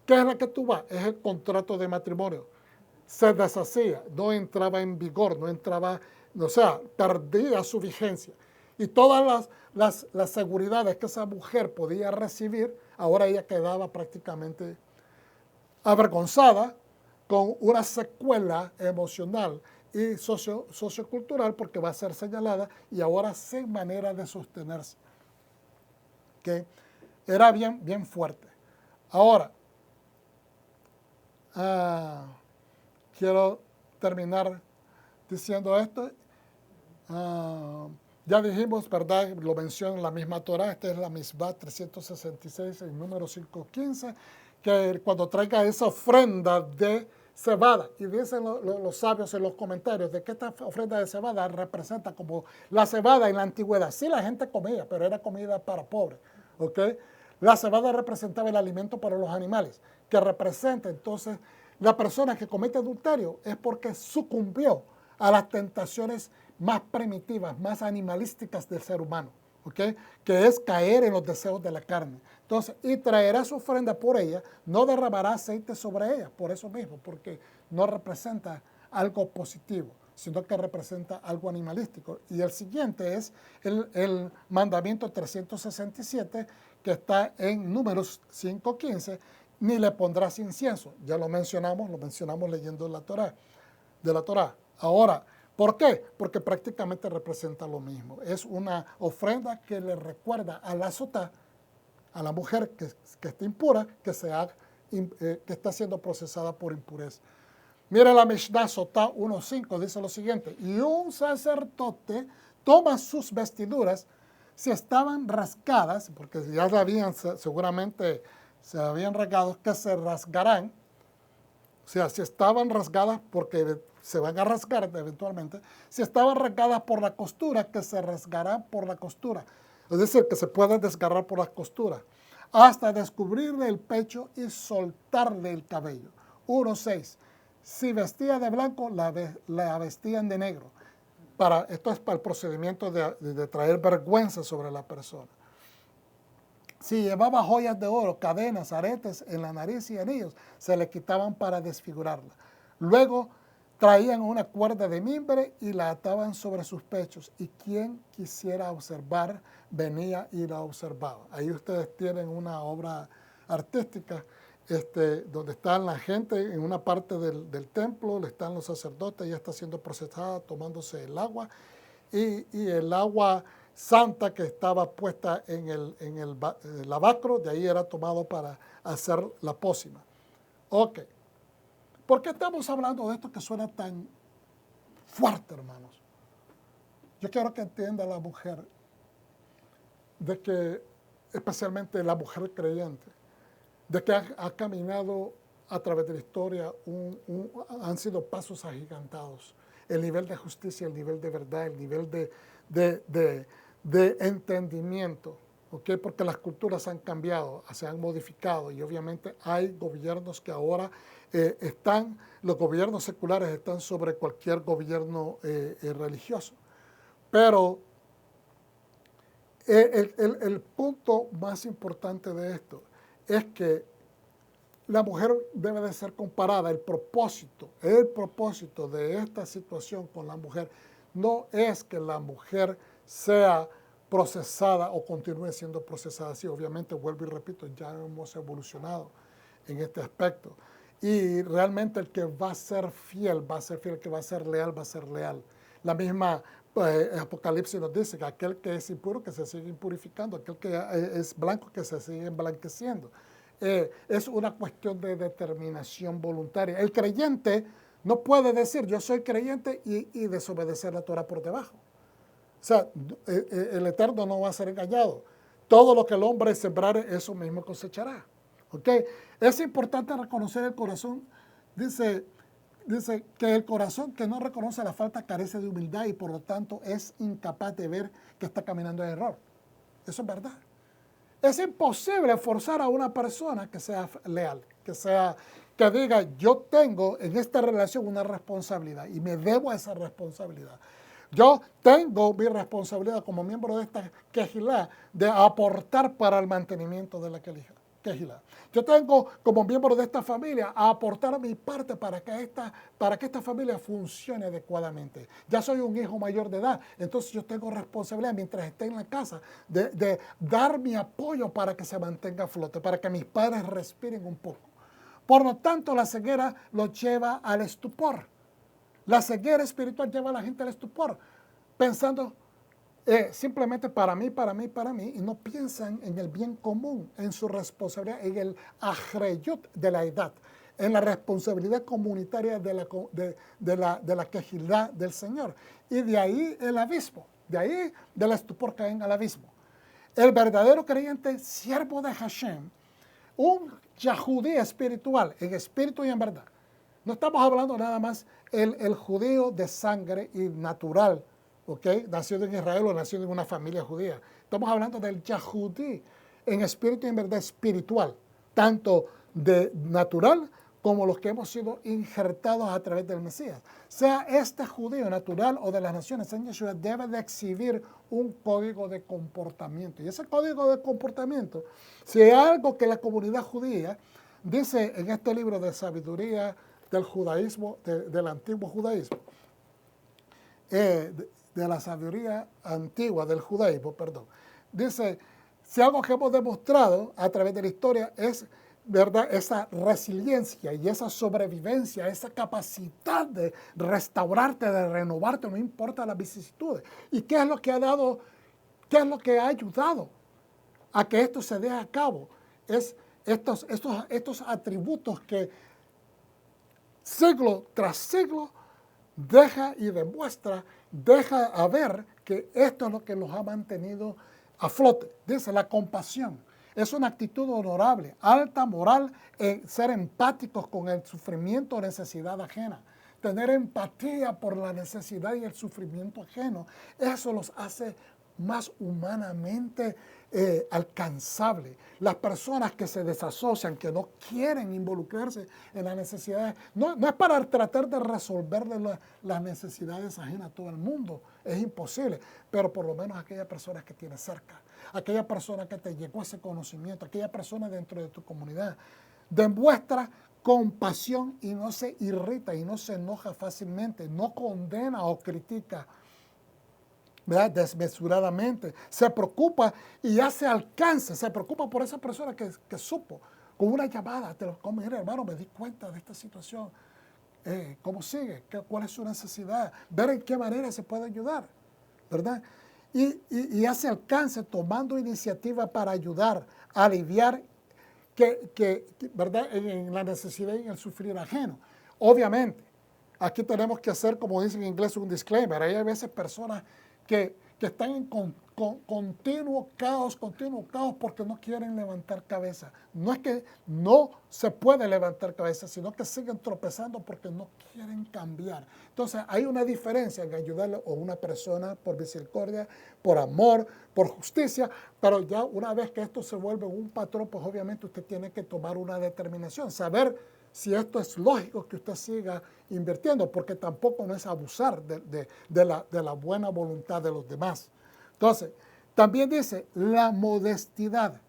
¿Qué es la ketubá? Es el contrato de matrimonio. Se deshacía, no entraba en vigor, no entraba, o sea, perdía su vigencia. Y todas las seguridades que esa mujer podía recibir, ahora ella quedaba prácticamente avergonzada, con una secuela emocional y sociocultural, porque va a ser señalada y ahora sin manera de sostenerse. Que era bien fuerte. Ahora, quiero terminar diciendo esto. Ya dijimos, ¿verdad? Lo menciona en la misma Torah, esta es la Misbah 366, el número 515, que cuando traiga esa ofrenda de cebada, y dicen los sabios en los comentarios de que esta ofrenda de cebada representa como la cebada en la antigüedad. Sí, la gente comía, pero era comida para pobres, ¿ok? La cebada representaba el alimento para los animales, que representa entonces la persona que comete adulterio es porque sucumbió a las tentaciones más primitivas, más animalísticas del ser humano, ¿ok? Que es caer en los deseos de la carne. Entonces, y traerá su ofrenda por ella, no derramará aceite sobre ella, por eso mismo, porque no representa algo positivo, sino que representa algo animalístico. Y el siguiente es el mandamiento 367, que está en Números 5:15, ni le pondrás incienso. Ya lo mencionamos leyendo la Torá, de la Torá. Ahora, ¿por qué? Porque prácticamente representa lo mismo. Es una ofrenda que le recuerda a la sotá, a la mujer que está impura, que está siendo procesada por impureza. Mira la Mishnah Sotá 1.5, dice lo siguiente: y un sacerdote toma sus vestiduras, si estaban rasgadas, porque ya seguramente se habían rasgado, que se rasgarán. O sea, si estaban rasgadas, porque se van a rasgar eventualmente, si estaban rasgadas por la costura, que se rasgarán por la costura. Es decir, que se pueden desgarrar por las costuras, hasta descubrirle el pecho y soltarle el cabello. 1.6. Si vestía de blanco, la vestían de negro. Esto es para el procedimiento de traer vergüenza sobre la persona. Si llevaba joyas de oro, cadenas, aretes en la nariz y anillos, se le quitaban para desfigurarla. Luego traían una cuerda de mimbre y la ataban sobre sus pechos. Y quien quisiera observar, venía y la observaba. Ahí ustedes tienen una obra artística donde están la gente en una parte del templo, están los sacerdotes, ya está siendo procesada, tomándose el agua. Y el agua santa que estaba puesta en el lavacro, de ahí era tomado para hacer la pócima. Ok. ¿Por qué estamos hablando de esto que suena tan fuerte, hermanos? Yo quiero que entienda la mujer de que, especialmente la mujer creyente, de que ha caminado a través de la historia, han sido pasos agigantados. El nivel de justicia, el nivel de verdad, el nivel de entendimiento, ¿okay? Porque las culturas han cambiado, se han modificado y obviamente hay gobiernos que ahora los gobiernos seculares están sobre cualquier gobierno religioso. Pero el punto más importante de esto es que la mujer debe de ser comparada. El propósito de esta situación con la mujer no es que la mujer sea procesada o continúe siendo procesada así. Obviamente, vuelvo y repito, ya hemos evolucionado en este aspecto. Y realmente el que va a ser fiel, el que va a ser leal, va a ser leal. La misma Apocalipsis nos dice que aquel que es impuro, que se sigue impurificando, aquel que es blanco, que se sigue emblanqueciendo. Es una cuestión de determinación voluntaria. El creyente no puede decir yo soy creyente y desobedecer la Torah por debajo. O sea, el Eterno no va a ser engañado. Todo lo que el hombre sembrare, eso mismo cosechará. ¿Okay? Es importante reconocer el corazón. Dice que el corazón que no reconoce la falta carece de humildad y por lo tanto es incapaz de ver que está caminando en error. Eso es verdad. Es imposible forzar a una persona que sea leal, que diga yo tengo en esta relación una responsabilidad y me debo a esa responsabilidad. Yo tengo mi responsabilidad como miembro de esta quejilá de aportar para el mantenimiento de la quejilá. Yo tengo como miembro de esta familia a aportar mi parte para que esta familia funcione adecuadamente. Ya soy un hijo mayor de edad, entonces yo tengo responsabilidad mientras esté en la casa de dar mi apoyo para que se mantenga a flote, para que mis padres respiren un poco. Por lo tanto, la ceguera los lleva al estupor. La ceguera espiritual lleva a la gente al estupor, pensando simplemente para mí, y no piensan en el bien común, en su responsabilidad, en el ajreyut de la edad, en la responsabilidad comunitaria de la quejilá del Señor. Y de ahí el abismo, de ahí del estupor caen al abismo. El verdadero creyente, siervo de Hashem, un yahudí espiritual, en espíritu y en verdad. No estamos hablando nada más el judío de sangre y natural, ¿okay? Nacido en Israel o nacido en una familia judía. Estamos hablando del yahudí en espíritu y en verdad espiritual, tanto de natural como los que hemos sido injertados a través del Mesías. Sea este judío natural o de las naciones en Yeshua, debe de exhibir un código de comportamiento. Y ese código de comportamiento, si hay algo que la comunidad judía dice en este libro de sabiduría del judaísmo, del antiguo judaísmo, de la sabiduría antigua del judaísmo, perdón, dice, si algo que hemos demostrado a través de la historia es, ¿verdad?, esa resiliencia y esa sobrevivencia, esa capacidad de restaurarte, de renovarte, no importa las vicisitudes. ¿Y qué es lo que ha dado, qué es lo que ha ayudado a que esto se dé a cabo? Es estos atributos que siglo tras siglo deja y demuestra, deja a ver que esto es lo que los ha mantenido a flote. Dice, la compasión es una actitud honorable, alta moral, en ser empáticos con el sufrimiento o necesidad ajena. Tener empatía por la necesidad y el sufrimiento ajeno, eso los hace más humanamente alcanzable. Las personas que se desasocian, que no quieren involucrarse en las necesidades, no es para tratar de resolver las necesidades ajenas a todo el mundo, es imposible, pero por lo menos aquellas personas que tienes cerca, aquella persona que te llegó ese conocimiento, aquella persona dentro de tu comunidad, demuestra compasión y no se irrita y no se enoja fácilmente, no condena o critica, ¿verdad?, desmesuradamente, se preocupa y hace alcance, se preocupa por esa persona que supo, con una llamada, mira, hermano, me di cuenta de esta situación, ¿cómo sigue? ¿Cuál es su necesidad? Ver en qué manera se puede ayudar, ¿verdad? Y hace alcance tomando iniciativa para ayudar, aliviar, ¿verdad?, en la necesidad y en el sufrir ajeno. obviamente, aquí tenemos que hacer, como dicen en inglés, un disclaimer. Hay a veces personas que están en continuo caos porque no quieren levantar cabeza. No es que no se puede levantar cabeza, sino que siguen tropezando porque no quieren cambiar. Entonces hay una diferencia en ayudarle a una persona por misericordia, por amor, por justicia, pero ya una vez que esto se vuelve un patrón, pues obviamente usted tiene que tomar una determinación, saber si esto es lógico que usted siga invirtiendo, porque tampoco no es abusar de la buena voluntad de los demás. Entonces, también dice la modestidad,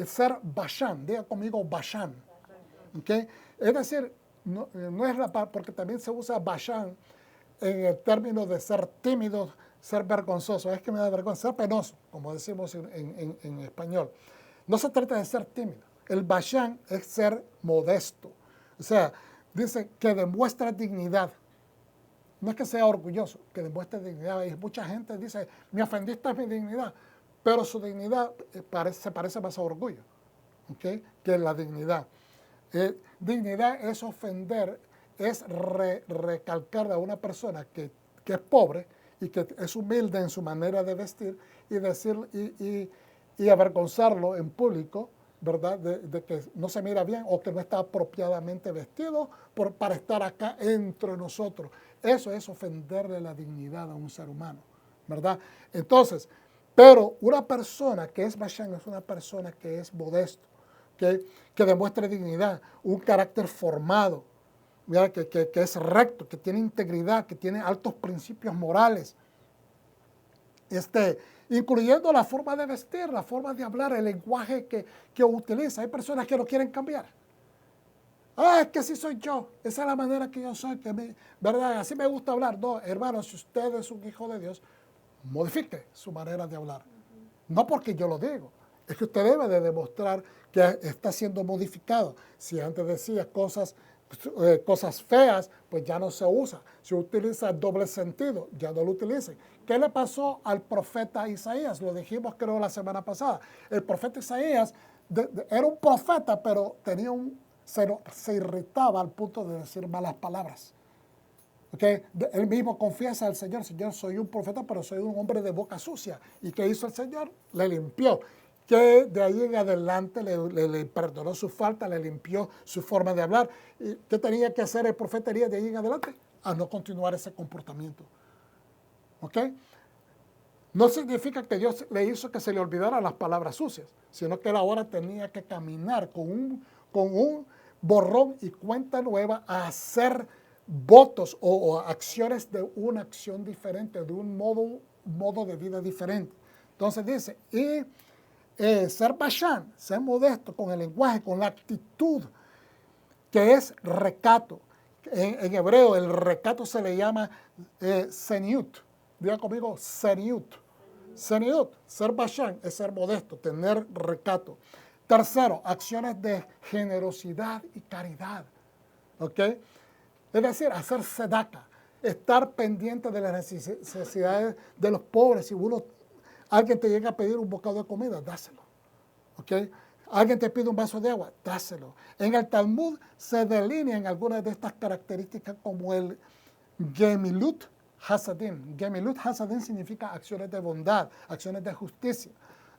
ser Bashan, diga conmigo Bashan. ¿Okay? Es decir, no es porque también se usa Bashan en el término de ser tímido, ser vergonzoso. Es que me da vergüenza, ser penoso, como decimos en español. No se trata de ser tímido. El Bashan es ser modesto. O sea, dice que demuestra dignidad. No es que sea orgulloso, que demuestre dignidad. Y mucha gente dice, me ofendiste mi dignidad. Pero su dignidad se parece más a orgullo, ¿okay?, que la dignidad. Dignidad es ofender, es recalcar a una persona que es pobre y que es humilde en su manera de vestir y decir y avergonzarlo en público, ¿verdad? De que no se mira bien o que no está apropiadamente vestido para estar acá entre nosotros. Eso es ofenderle la dignidad a un ser humano, ¿verdad? Entonces, pero una persona que es Bashan es una persona que es modesto, que demuestra dignidad, un carácter formado, ¿verdad? Que es recto, que tiene integridad, que tiene altos principios morales, incluyendo la forma de vestir, la forma de hablar, el lenguaje que utiliza. Hay personas que no quieren cambiar. Es que así soy yo, esa es la manera que yo soy, ¿verdad? Así me gusta hablar. No, hermano, si usted es un hijo de Dios, modifique su manera de hablar. No porque yo lo digo, es que usted debe de demostrar que está siendo modificado. Si antes decía cosas feas, pues ya no se usa. Si utiliza doble sentido, ya no lo utilice. ¿Qué le pasó al profeta Isaías? Lo dijimos creo la semana pasada. El profeta Isaías era un profeta, pero se irritaba al punto de decir malas palabras. ¿Okay? Él mismo confiesa al Señor, Señor, soy un profeta, pero soy un hombre de boca sucia. ¿Y qué hizo el Señor? Le limpió. Que de ahí en adelante le perdonó su falta, le limpió su forma de hablar. ¿Y qué tenía que hacer el profeta de ahí en adelante? A no continuar ese comportamiento. ¿Ok? No significa que Dios le hizo que se le olvidaran las palabras sucias, sino que él ahora tenía que caminar con un borrón y cuenta nueva a hacer votos o acciones de una acción diferente, de un modo de vida diferente. Entonces dice, ser Bashan, ser modesto con el lenguaje, con la actitud, que es recato. En hebreo el recato se le llama seniut. Diga conmigo, seniut. Seniut, ser Bashan es ser modesto, tener recato. Tercero, acciones de generosidad y caridad. ¿Ok? Es decir, hacer sedaka, estar pendiente de las necesidades de los pobres. Si alguien te llega a pedir un bocado de comida, dáselo. ¿Ok? Alguien te pide un vaso de agua, dáselo. En el Talmud se delinean algunas de estas características como el Gemilut Hasadim. Gemilut Hasadim significa acciones de bondad, acciones de justicia.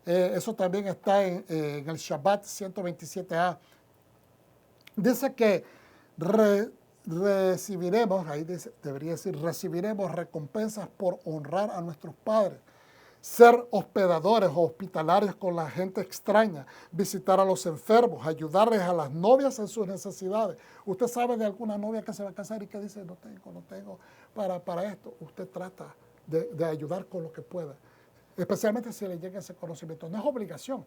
Eso también está en el Shabbat 127a. Dice que recibiremos, ahí debería decir, recibiremos recompensas por honrar a nuestros padres, ser hospedadores o hospitalarios con la gente extraña, visitar a los enfermos, ayudarles a las novias en sus necesidades. Usted sabe de alguna novia que se va a casar y que dice, no tengo para esto. Usted trata de ayudar con lo que pueda, especialmente si le llega ese conocimiento. No es obligación.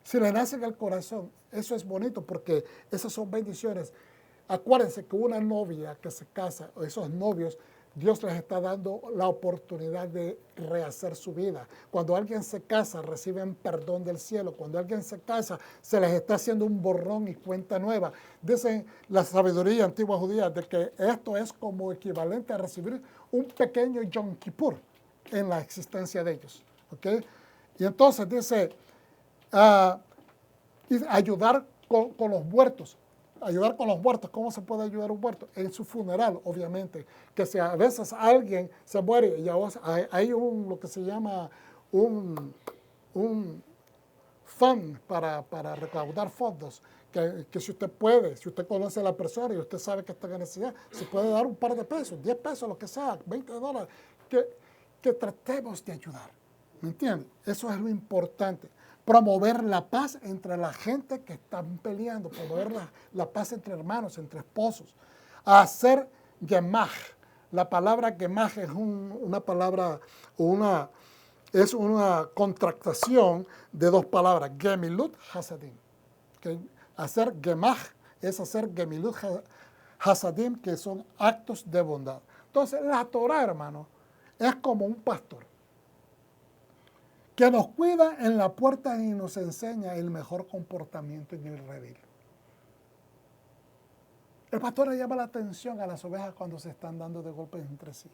Si le nace en el corazón, eso es bonito porque esas son bendiciones. Acuérdense que una novia que se casa, o esos novios, Dios les está dando la oportunidad de rehacer su vida. Cuando alguien se casa, reciben perdón del cielo. Cuando alguien se casa, se les está haciendo un borrón y cuenta nueva. Dicen la sabiduría antigua judía de que esto es como equivalente a recibir un pequeño Yom Kippur en la existencia de ellos. ¿Okay? Y entonces dice, ayudar con los muertos. ayudar con los muertos. ¿Cómo se puede ayudar a un muerto? En su funeral, obviamente. Que si a veces alguien se muere y hay lo que se llama un fund para recaudar fondos. Que si usted puede, si usted conoce a la persona y usted sabe que está en necesidad, se puede dar un par de pesos, 10 pesos, lo que sea, $20, que tratemos de ayudar. ¿Me entiende? Eso es lo importante. Promover la paz entre la gente que están peleando, promover la paz entre hermanos, entre esposos. Hacer gemaj. La palabra gemaj es una palabra, es una contractación de dos palabras, gemilut hasadim. Hacer gemaj es hacer gemilut hasadim, que son actos de bondad. Entonces, la Torah, hermano, es como un pastor que nos cuida en la puerta y nos enseña el mejor comportamiento en el redil. El pastor le llama la atención a las ovejas cuando se están dando de golpes entre sí,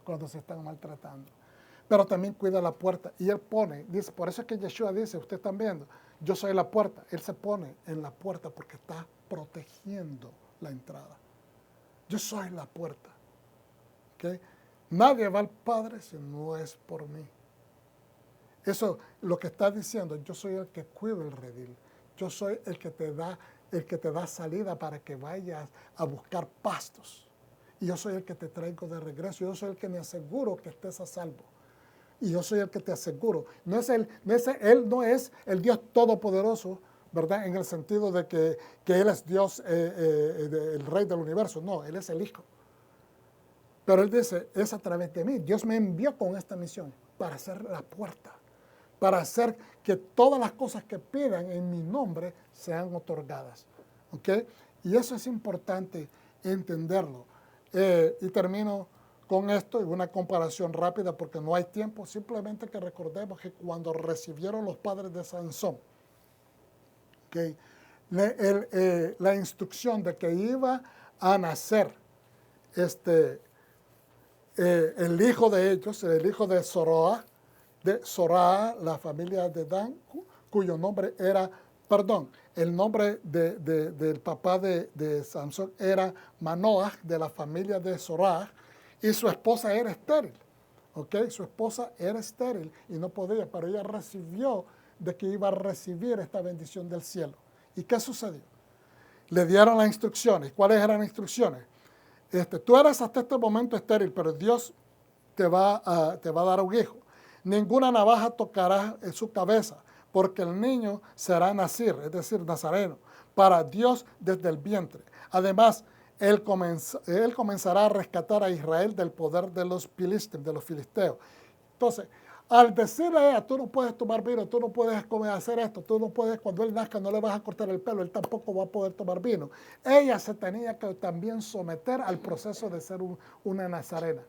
cuando se están maltratando. Pero también cuida la puerta. Y él dice, por eso es que Yeshua dice, ustedes están viendo, yo soy la puerta. Él se pone en la puerta porque está protegiendo la entrada. Yo soy la puerta. ¿Okay? Nadie va al Padre si no es por mí. Eso lo que está diciendo, yo soy el que cuida el redil. Yo soy el que te da salida para que vayas a buscar pastos. Y yo soy el que te traigo de regreso. Yo soy el que me aseguro que estés a salvo. Y yo soy el que te aseguro. Él no es el Dios todopoderoso, ¿verdad? En el sentido de que Él es Dios, el Rey del universo. No, Él es el Hijo. Pero Él dice, es a través de mí. Dios me envió con esta misión para hacer la puerta, para hacer que todas las cosas que pidan en mi nombre sean otorgadas. ¿Ok? Y eso es importante entenderlo. Y termino con esto y una comparación rápida porque no hay tiempo. Simplemente que recordemos que cuando recibieron los padres de Sansón, ¿okay? La instrucción de que iba a nacer el hijo de ellos, el hijo de Zorah, la familia de Dan, cuyo nombre era, el nombre del papá de Sansón era Manoah, de la familia de Zorah, y su esposa era estéril. ¿Ok? Su esposa era estéril y no podía, pero ella recibió de que iba a recibir esta bendición del cielo. ¿Y qué sucedió? Le dieron las instrucciones. ¿Cuáles eran las instrucciones? Tú eres hasta este momento estéril, pero Dios te va a dar un hijo. Ninguna navaja tocará en su cabeza, porque el niño será nazir, es decir, nazareno, para Dios desde el vientre. Además, él comenzará a rescatar a Israel del poder de los filisteos. Entonces, al decirle a ella, tú no puedes tomar vino, tú no puedes hacer esto, tú no puedes, cuando él nazca no le vas a cortar el pelo, él tampoco va a poder tomar vino. Ella se tenía que también someter al proceso de ser una nazarena,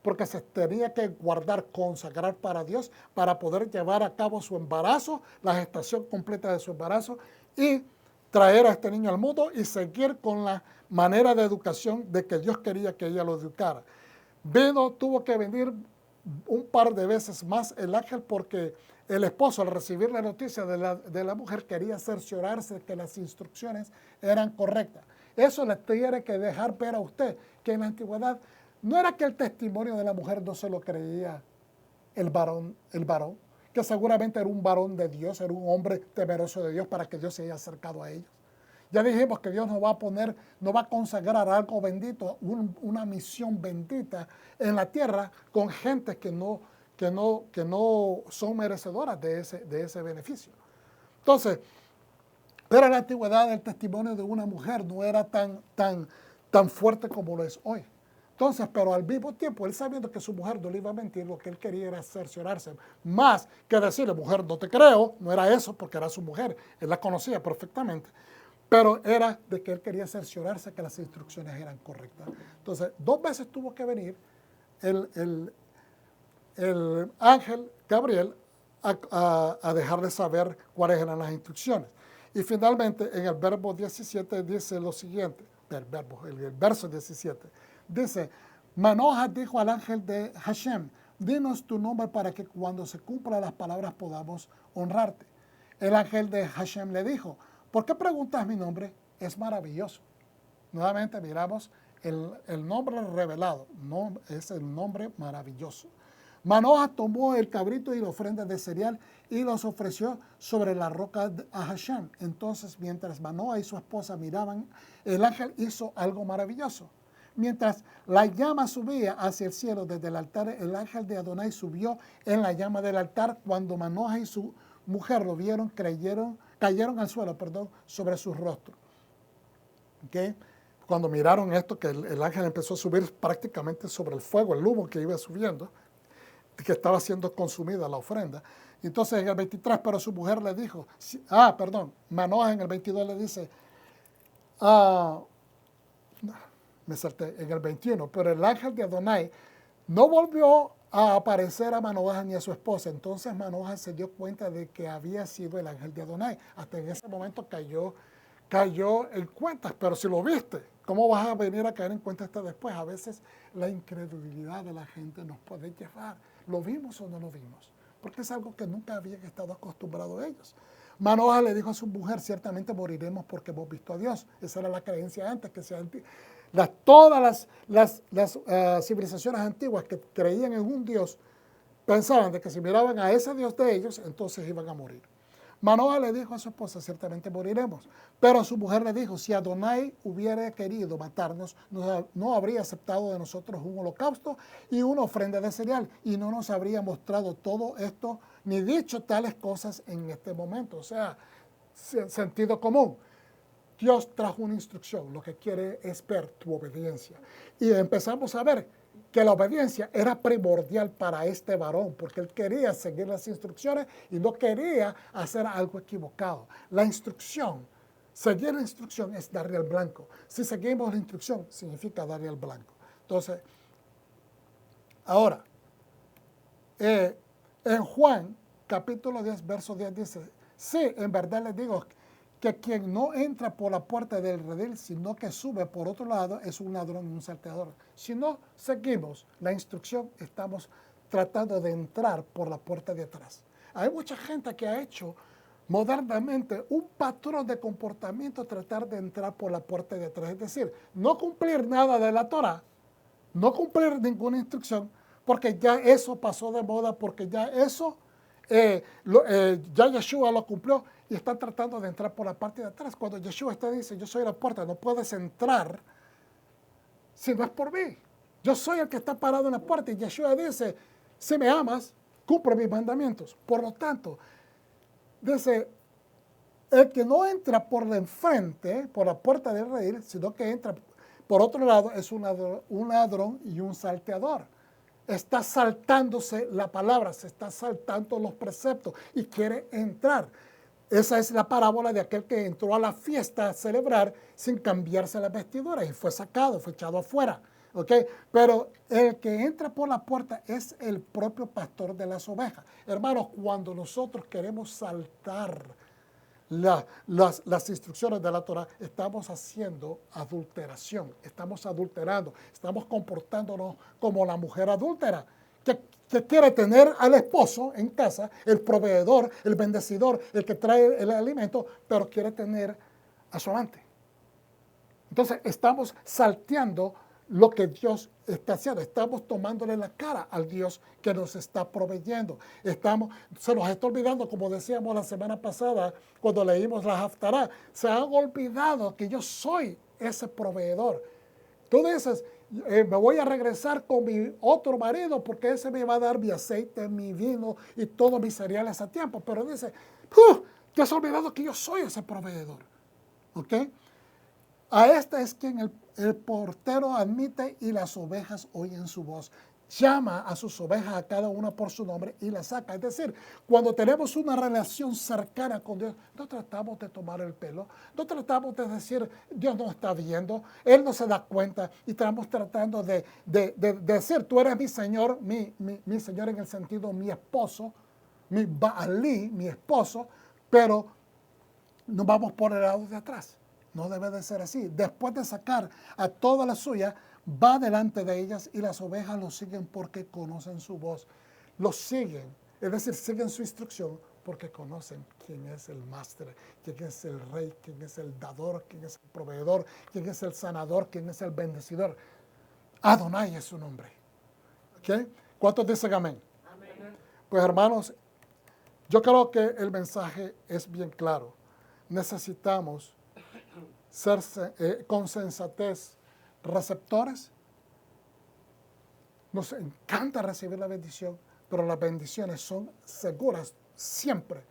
porque se tenía que guardar, consagrar para Dios, para poder llevar a cabo su embarazo, la gestación completa de su embarazo, y traer a este niño al mundo y seguir con la manera de educación de que Dios quería que ella lo educara. Tuvo que venir un par de veces más el ángel porque el esposo, al recibir la noticia de la mujer, quería cerciorarse que las instrucciones eran correctas. Eso le tiene que dejar ver a usted que en la antigüedad no era que el testimonio de la mujer no se lo creía el varón, que seguramente era un varón de Dios, era un hombre temeroso de Dios para que Dios se haya acercado a ellos. Ya dijimos que Dios no va a consagrar algo bendito, una misión bendita en la tierra con gente que no son merecedoras de ese beneficio. Entonces, pero en la antigüedad el testimonio de una mujer no era tan fuerte como lo es hoy. Entonces, pero al mismo tiempo, él sabiendo que su mujer no le iba a mentir, lo que él quería era cerciorarse. Más que decirle, mujer, no te creo, no era eso, porque era su mujer, él la conocía perfectamente. Pero era de que él quería cerciorarse que las instrucciones eran correctas. Entonces, 2 veces tuvo que venir el ángel Gabriel a dejarle saber cuáles eran las instrucciones. Y finalmente, en el verbo 17 dice lo siguiente, el verso 17, dice, Manoah dijo al ángel de Hashem, dinos tu nombre para que cuando se cumplan las palabras podamos honrarte. El ángel de Hashem le dijo, ¿por qué preguntas mi nombre? es maravilloso. Nuevamente miramos el nombre revelado, no, es el nombre maravilloso. Manoah tomó el cabrito y la ofrenda de cereal y los ofreció sobre la roca a Hashem. Entonces, mientras Manoah y su esposa miraban, el ángel hizo algo maravilloso. Mientras la llama subía hacia el cielo desde el altar, el ángel de Adonai subió en la llama del altar. Cuando Manoah y su mujer lo vieron, cayeron al suelo, sobre sus rostros. ¿Okay? Cuando miraron esto, que el ángel empezó a subir prácticamente sobre el fuego, el humo que iba subiendo, que estaba siendo consumida la ofrenda. Entonces en el 23, pero su mujer le dijo, Manoah en el 22 le dice, me salté, en el 21, pero el ángel de Adonai no volvió a aparecer a Manoah ni a su esposa. Entonces Manoah se dio cuenta de que había sido el ángel de Adonai. Hasta en ese momento cayó en cuentas, pero si lo viste, ¿cómo vas a venir a caer en cuenta hasta después? A veces la incredulidad de la gente nos puede llevar. ¿Lo vimos o no lo vimos? Porque es algo que nunca habían estado acostumbrados ellos. Manoah le dijo a su mujer, ciertamente moriremos porque hemos visto a Dios. Esa era la creencia antes, todas las civilizaciones antiguas que creían en un Dios, pensaban de que si miraban a ese Dios de ellos, entonces iban a morir. Manoah le dijo a su esposa, ciertamente moriremos. Pero su mujer le dijo, si Adonai hubiera querido matarnos, no habría aceptado de nosotros un holocausto y una ofrenda de cereal, y no nos habría mostrado todo esto, ni dicho tales cosas en este momento. O sea, sentido común. Dios trajo una instrucción, lo que quiere es ver tu obediencia. Y empezamos a ver que la obediencia era primordial para este varón, porque él quería seguir las instrucciones y no quería hacer algo equivocado. La instrucción, seguir la instrucción es darle al blanco. Si seguimos la instrucción, significa darle al blanco. Entonces, ahora, en Juan, capítulo 10, verso 10 dice, sí, en verdad les digo que quien no entra por la puerta del redil, sino que sube por otro lado, es un ladrón y un salteador. Si no seguimos la instrucción, estamos tratando de entrar por la puerta de atrás. Hay mucha gente que ha hecho modernamente un patrón de comportamiento tratar de entrar por la puerta de atrás. Es decir, no cumplir nada de la Torah, no cumplir ninguna instrucción, porque ya eso pasó de moda, porque ya eso, ya Yeshua lo cumplió y están tratando de entrar por la parte de atrás. Cuando Yeshua te dice, yo soy la puerta, no puedes entrar si no es por mí. Yo soy el que está parado en la puerta y Yeshua dice, si me amas, cumple mis mandamientos. Por lo tanto, dice, el que no entra por la enfrente, por la puerta del rey, sino que entra por otro lado, es un ladrón y un salteador. Está saltándose la palabra, se está saltando los preceptos y quiere entrar. Esa es la parábola de aquel que entró a la fiesta a celebrar sin cambiarse las vestiduras y fue sacado, fue echado afuera. ¿Okay? Pero el que entra por la puerta es el propio pastor de las ovejas. Hermanos, cuando nosotros queremos saltar las instrucciones de la Torah, estamos haciendo adulteración, estamos adulterando, estamos comportándonos como la mujer adúltera, que quiere tener al esposo en casa, el proveedor, el bendecidor, el que trae el alimento, pero quiere tener a su amante. Entonces estamos salteando lo que Dios está haciendo. Estamos tomándole la cara al Dios que nos está proveyendo. Se nos está olvidando, como decíamos la semana pasada, cuando leímos la Haftará, se han olvidado que yo soy ese proveedor. Tú dices, me voy a regresar con mi otro marido porque ese me va a dar mi aceite, mi vino y todos mis cereales a tiempo. Pero dice, te has olvidado que yo soy ese proveedor. ¿Ok? A este es quien el portero admite y las ovejas oyen su voz. Llama a sus ovejas a cada una por su nombre y las saca. Es decir, cuando tenemos una relación cercana con Dios, no tratamos de tomar el pelo, no tratamos de decir, Dios no está viendo, Él no se da cuenta, y estamos tratando de decir, tú eres mi Señor, mi Señor en el sentido mi esposo, mi Baalí, mi esposo, pero nos vamos por el lado de atrás. No debe de ser así. Después de sacar a toda la suya, va delante de ellas y las ovejas lo siguen porque conocen su voz. Lo siguen, es decir, siguen su instrucción porque conocen quién es el máster, quién es el rey, quién es el dador, quién es el proveedor, quién es el sanador, quién es el bendecidor. Adonai es su nombre. ¿Ok? ¿Cuántos dicen amén? Amén. Pues hermanos, yo creo que el mensaje es bien claro. Necesitamos ser con sensatez receptores. Nos encanta recibir la bendición, pero las bendiciones son seguras siempre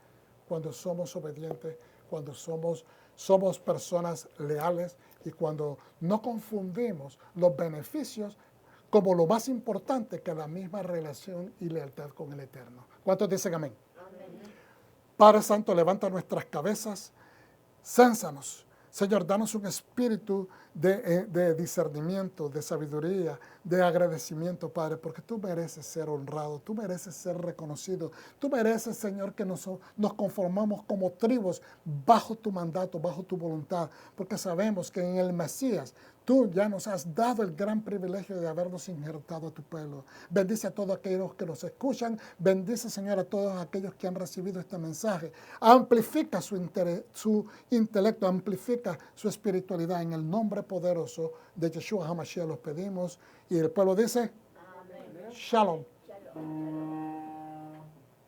cuando somos obedientes, cuando somos personas leales y cuando no confundimos los beneficios como lo más importante que la misma relación y lealtad con el Eterno. ¿Cuántos dicen amén? Amén. Padre Santo, levanta nuestras cabezas, cénsanos. Señor, danos un espíritu de discernimiento, de sabiduría, de agradecimiento, Padre, porque tú mereces ser honrado, tú mereces ser reconocido, tú mereces, Señor, que nos conformamos como tribus bajo tu mandato, bajo tu voluntad, porque sabemos que en el Mesías tú ya nos has dado el gran privilegio de habernos injertado a tu pueblo. Bendice a todos aquellos que nos escuchan. Bendice, Señor, a todos aquellos que han recibido este mensaje. Amplifica su intelecto, amplifica su espiritualidad. En el nombre poderoso de Yeshua HaMashiach los pedimos. Y el pueblo dice, Amén. Shalom. Shalom.